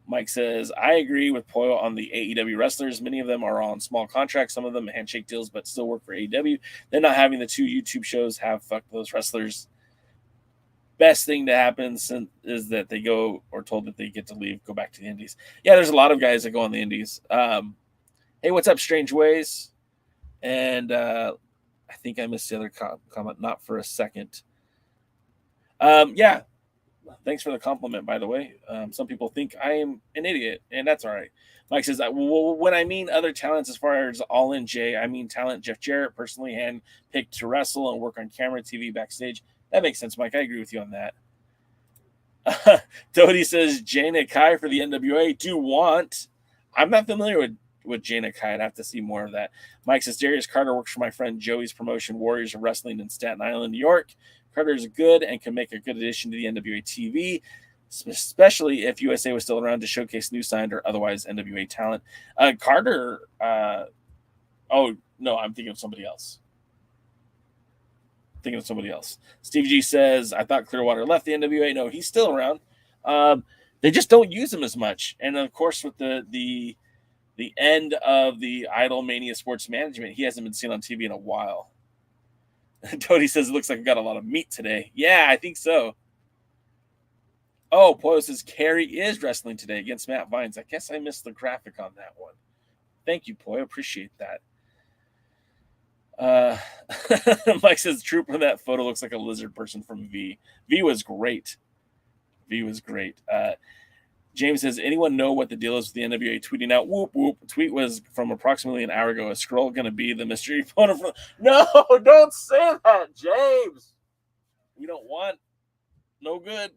Mike says, I agree with Poyo on the AEW wrestlers. Many of them are on small contracts, some of them handshake deals, but still work for AEW. They're not having the 2 YouTube shows have fucked those wrestlers. Best thing to happen is that they go or told that they get to leave, go back to the indies. Yeah, there's a lot of guys that go on the indies. Hey, what's up, Strange Ways? And I think I missed the other comment, not for a second. Yeah. Thanks for the compliment, by the way. Some people think I am an idiot, and that's all right. Mike says, well, when I mean other talents as far as All In J, I mean talent Jeff Jarrett, personally handpicked to wrestle and work on camera, TV, backstage. That makes sense, Mike. I agree with you on that. Dodie says, Jana Kai for the NWA. Do want. I'm not familiar with Jana Kai. I'd have to see more of that. Mike says, Darius Carter works for my friend Joey's promotion, Warriors of Wrestling in Staten Island, New York. Carter is good and can make a good addition to the NWA TV, especially if USA was still around to showcase new signed or otherwise NWA talent. Carter, oh, no, I'm thinking of somebody else. Steve G says, I thought Clearwater left the NWA. No, he's still around. They just don't use him as much. And, of course, with the end of the Idol Mania Sports Management, he hasn't been seen on TV in a while. Tony says, it looks like I got a lot of meat today. Yeah, I think so. Oh, Poyo says, Carrie is wrestling today against Matt Vines. I guess I missed the graphic on that one. Thank you, Poyo. Appreciate that. Mike says, Trooper, that photo looks like a lizard person from V. V was great. James says, anyone know what the deal is with the NWA tweeting out? Whoop, whoop. Tweet was from approximately an hour ago. Is Skrull going to be the mystery opponent? No, don't say that, James. We don't want no good.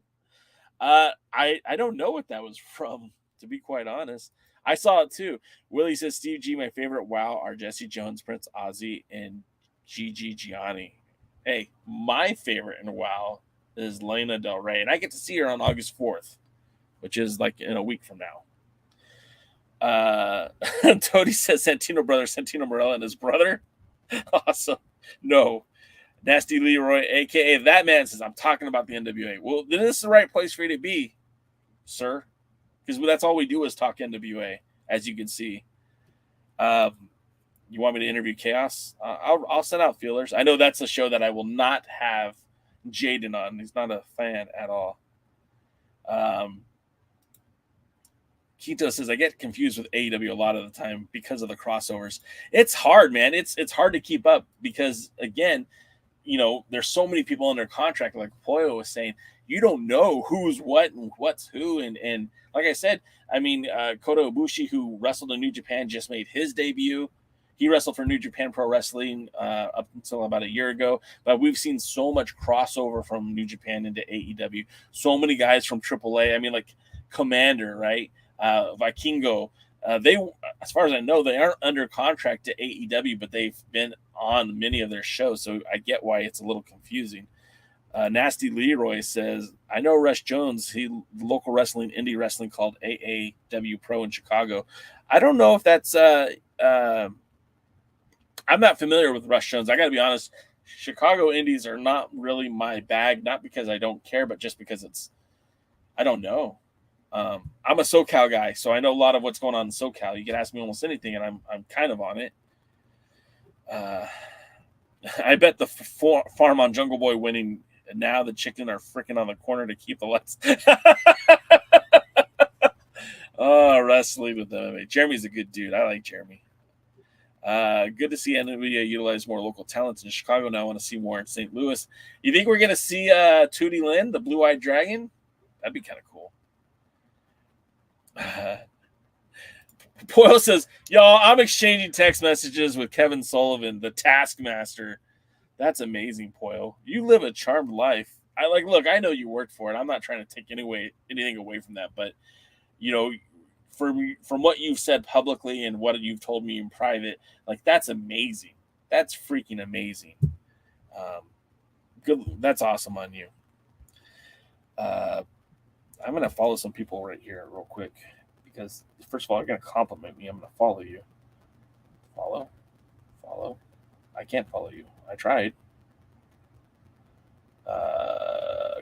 I don't know what that was from, to be quite honest. I saw it too. Willie says, Steve G, my favorite WoW are Jesse Jones, Prince Ozzy, and Gigi Gianni. Hey, my favorite in WoW is Lana Del Rey, and I get to see her on August 4th, which is like in a week from now. Tony says Santino brother, Santino Marella and his brother. Awesome. No. Nasty Leroy, aka that man, says I'm talking about the NWA. Well, then this is the right place for you to be, sir, because that's all we do is talk NWA, as you can see. You want me to interview Chaos? I'll send out feelers. I know that's a show that I will not have Jaden on. He's not a fan at all. Keto says I get confused with AEW a lot of the time because of the crossovers. It's hard, man. It's hard to keep up because, again, there's so many people under contract. Like Poyo was saying, you don't know who's what and what's who. And like I said, I mean, Kota Ibushi, who wrestled in New Japan, just made his debut. He wrestled for New Japan Pro Wrestling up until about a year ago. But we've seen so much crossover from New Japan into AEW. So many guys from AAA. I mean, like Commander, right? Vikingo. They, as far as I know, they aren't under contract to AEW, but they've been on many of their shows. So I get why it's a little confusing. Nasty Leroy says, I know Rush Jones, local wrestling, indie wrestling called AAW Pro in Chicago. I don't know if that's, I'm not familiar with Rush Jones. I got to be honest. Chicago indies are not really my bag, not because I don't care, but just because I don't know. I'm a SoCal guy, so I know a lot of what's going on in SoCal. You can ask me almost anything, and I'm kind of on it. I bet the farm on Jungle Boy winning. Now the chicken are freaking on the corner to keep the lights. Oh, wrestling with them. Jeremy's a good dude. I like Jeremy. Good to see NWA utilize more local talents in Chicago. Now I want to see more in St. Louis. You think we're going to see Tootie Lynn, the Blue-Eyed Dragon? That'd be kind of cool. Poyle says, y'all, I'm exchanging text messages with Kevin Sullivan, the Taskmaster. That's amazing, Poyle. You live a charmed life. Look, I know you worked for it. I'm not trying to take anything away from that, but from what you've said publicly and what you've told me in private, like, that's amazing. That's freaking amazing. Good. That's awesome on you. I'm going to follow some people right here real quick because, first of all, you're going to compliment me. I'm going to follow you. Follow. I can't follow you. I tried.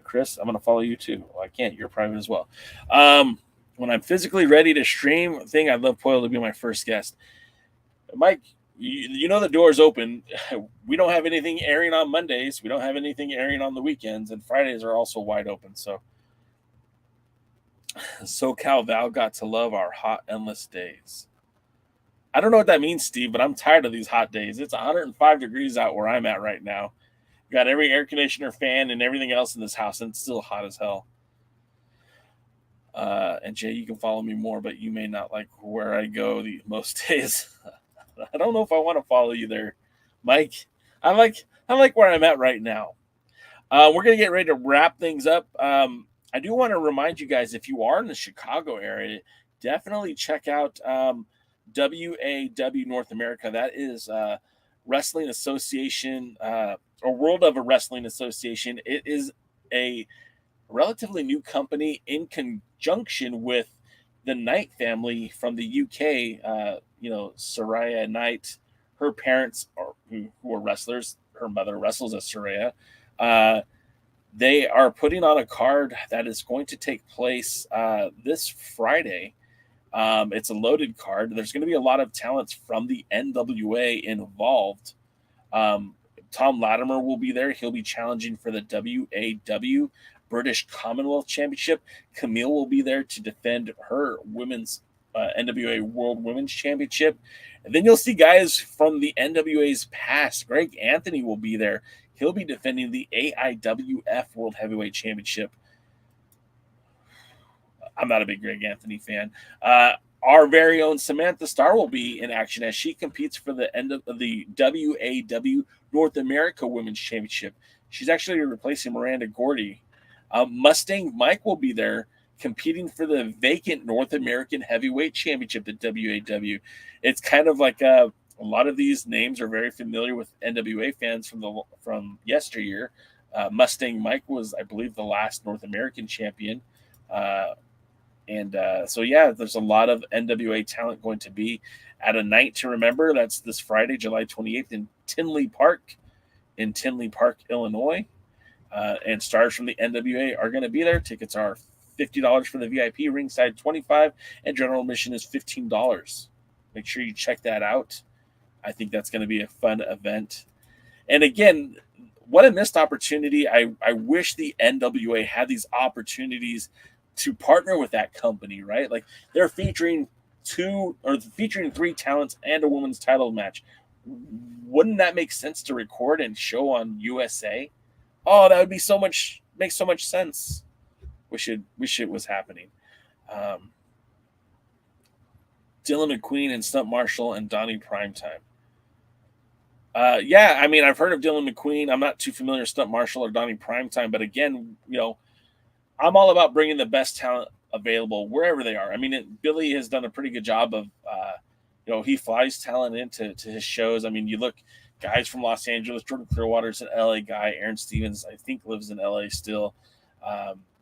Chris, I'm going to follow you too. Well, I can't. You're private as well. When I'm physically ready to stream, I'd love Poyle to be my first guest. Mike, you know the door's open. We don't have anything airing on Mondays. We don't have anything airing on the weekends, and Fridays are also wide open. So SoCal Val got to love our hot, endless days. I don't know what that means, Steve, but I'm tired of these hot days. It's 105 degrees out where I'm at right now. Got every air conditioner, fan, and everything else in this house, and it's still hot as hell. And Jay, you can follow me more, but you may not like where I go most days. I don't know if I want to follow you there, Mike. I like where I'm at right now. We're gonna get ready to wrap things up. I do want to remind you guys, if you are in the Chicago area, definitely check out WAW North America. That is Wrestling Association or World of a Wrestling Association. It is a relatively new company in conjunction with the Knight family from the UK. Saraya Knight, her parents who are wrestlers. Her mother wrestles as Saraya. They are putting on a card that is going to take place this Friday. It's a loaded card. There's going to be a lot of talents from the NWA involved. Tom Latimer will be there. He'll be challenging for the WAW British Commonwealth Championship. Kamille will be there to defend her women's NWA World Women's Championship. And then you'll see guys from the NWA's past. Greg Anthony will be there. He'll be defending the AIWF World Heavyweight Championship. I'm not a big Greg Anthony fan. Our very own Samantha Starr will be in action as she competes for the end of the WAW North America Women's Championship. She's actually replacing Miranda Gordy. Mustang Mike will be there competing for the vacant North American Heavyweight Championship at WAW. It's kind of like a lot of these names are very familiar with NWA fans from yesteryear. Mustang Mike was, I believe, the last North American champion. So, yeah, there's a lot of NWA talent going to be at a night to remember. That's this Friday, July 28th in Tinley Park, Illinois. And stars from the NWA are going to be there. Tickets are $50 for the VIP, ringside $25, and general admission is $15. Make sure you check that out. I think that's going to be a fun event. And again, what a missed opportunity. I wish the NWA had these opportunities to partner with that company, right? Like they're featuring 3 talents and a women's title match. Wouldn't that make sense to record and show on USA? Oh, that would be make so much sense. Wish it was happening. Dylan McQueen and Stunt Marshall and Donnie Primetime. Yeah, I mean, I've heard of Dylan McQueen. I'm not too familiar with Stunt Marshall or Donnie Primetime, but again, I'm all about bringing the best talent available wherever they are. I mean, Billy has done a pretty good job of, he flies talent into his shows. I mean, you look, guys from Los Angeles, Jordan Clearwater's an LA guy. Aron Stevens, I think, lives in LA still.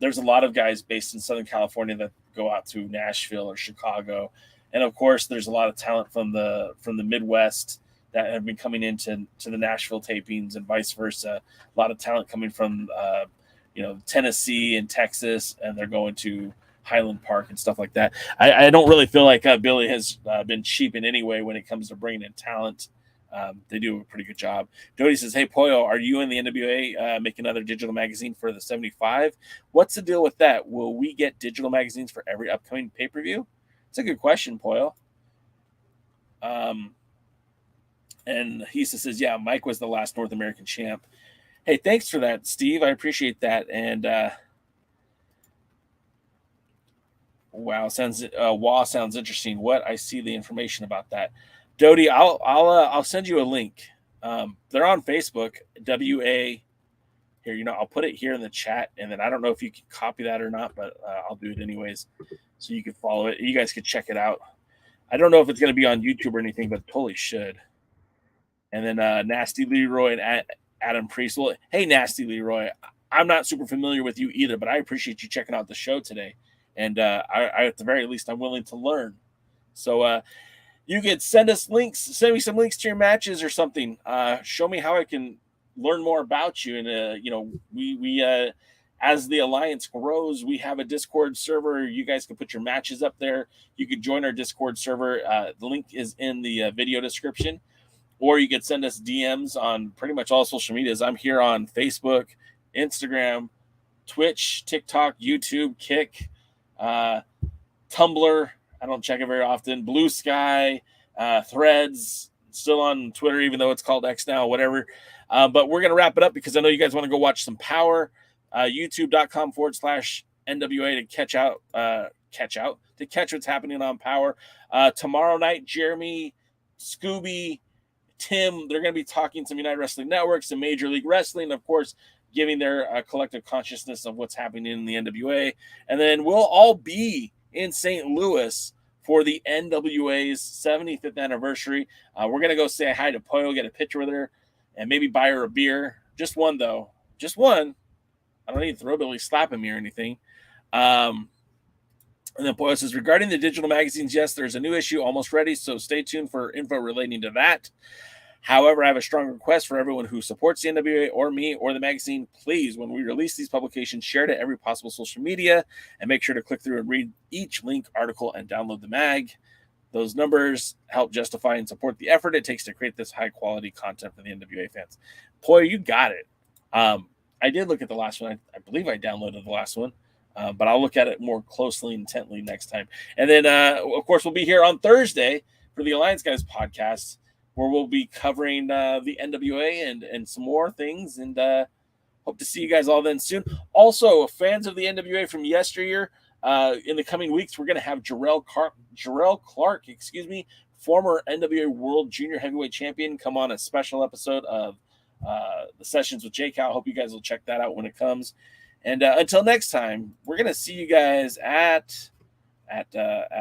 There's a lot of guys based in Southern California that go out to Nashville or Chicago. And of course, there's a lot of talent from the Midwest that have been coming into the Nashville tapings and vice versa. A lot of talent coming from, Tennessee and Texas, and they're going to Highland Park and stuff like that. I don't really feel like Billy has been cheap in any way when it comes to bringing in talent. They do a pretty good job. Jody says, "Hey, Pollo, are you and the NWA make another digital magazine for the 75? What's the deal with that? Will we get digital magazines for every upcoming pay-per-view?" It's a good question, Pollo. And Hisa says, "Yeah, Mike was the last North American champ." Hey, thanks for that, Steve. I appreciate that. And wow, sounds interesting. What? I see the information about that. Dodie, I'll send you a link. They're on Facebook. WA. Here, I'll put it here in the chat, and then I don't know if you can copy that or not, but I'll do it anyways, so you can follow it. You guys can check it out. I don't know if it's going to be on YouTube or anything, but totally should. And then Nasty Leroy and Adam Priest. Well, hey, Nasty Leroy, I'm not super familiar with you either, but I appreciate you checking out the show today. And I at the very least, I'm willing to learn. So you could send me some links to your matches or something. Show me how I can learn more about you. And, we as the Alliance grows, we have a Discord server. You guys can put your matches up there. You could join our Discord server. The link is in the video description. Or you could send us DMs on pretty much all social medias. I'm here on Facebook, Instagram, Twitch, TikTok, YouTube, Kick, Tumblr. I don't check it very often. Blue Sky, Threads, still on Twitter, even though it's called X now, whatever. But we're going to wrap it up because I know you guys want to go watch some Power. YouTube.com/NWA to catch what's happening on Power. Tomorrow night, Jeremy, Scooby, Tim, they're going to be talking some United Wrestling Network, some Major League Wrestling, of course, giving their collective consciousness of what's happening in the NWA. And then we'll all be in St. Louis for the NWA's 75th anniversary. We're going to go say hi to Pollo, get a picture with her, and maybe buy her a beer. Just one, though. Just one. I don't need Thrillbilly slapping me or anything. And then Pollo says, regarding the digital magazines, yes, there's a new issue almost ready, so stay tuned for info relating to that. However, I have a strong request for everyone who supports the NWA or me or the magazine. Please, when we release these publications, share to every possible social media and make sure to click through and read each link, article, and download the mag. Those numbers help justify and support the effort it takes to create this high-quality content for the NWA fans. Pollo, you got it. I did look at the last one. I believe I downloaded the last one. But I'll look at it more closely and intently next time. And then, of course, we'll be here on Thursday for the Alliance Guys podcast, where we'll be covering the NWA and some more things. And hope to see you guys all then soon. Also, fans of the NWA from yesteryear, in the coming weeks, we're going to have Jarrell Clark, former NWA World Junior Heavyweight Champion, come on a special episode of the Sessions with J. Cal. Hope you guys will check that out when it comes. And until next time, we're going to see you guys at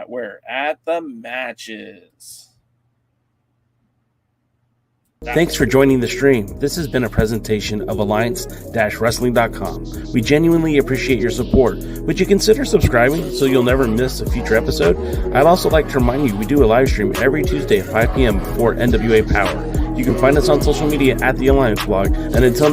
where? At the matches. Thanks for joining the stream. This has been a presentation of Alliance-Wrestling.com. We genuinely appreciate your support. Would you consider subscribing so you'll never miss a future episode? I'd also like to remind you we do a live stream every Tuesday at 5 p.m. before NWA Power. You can find us on social media at The Alliance Blog. And until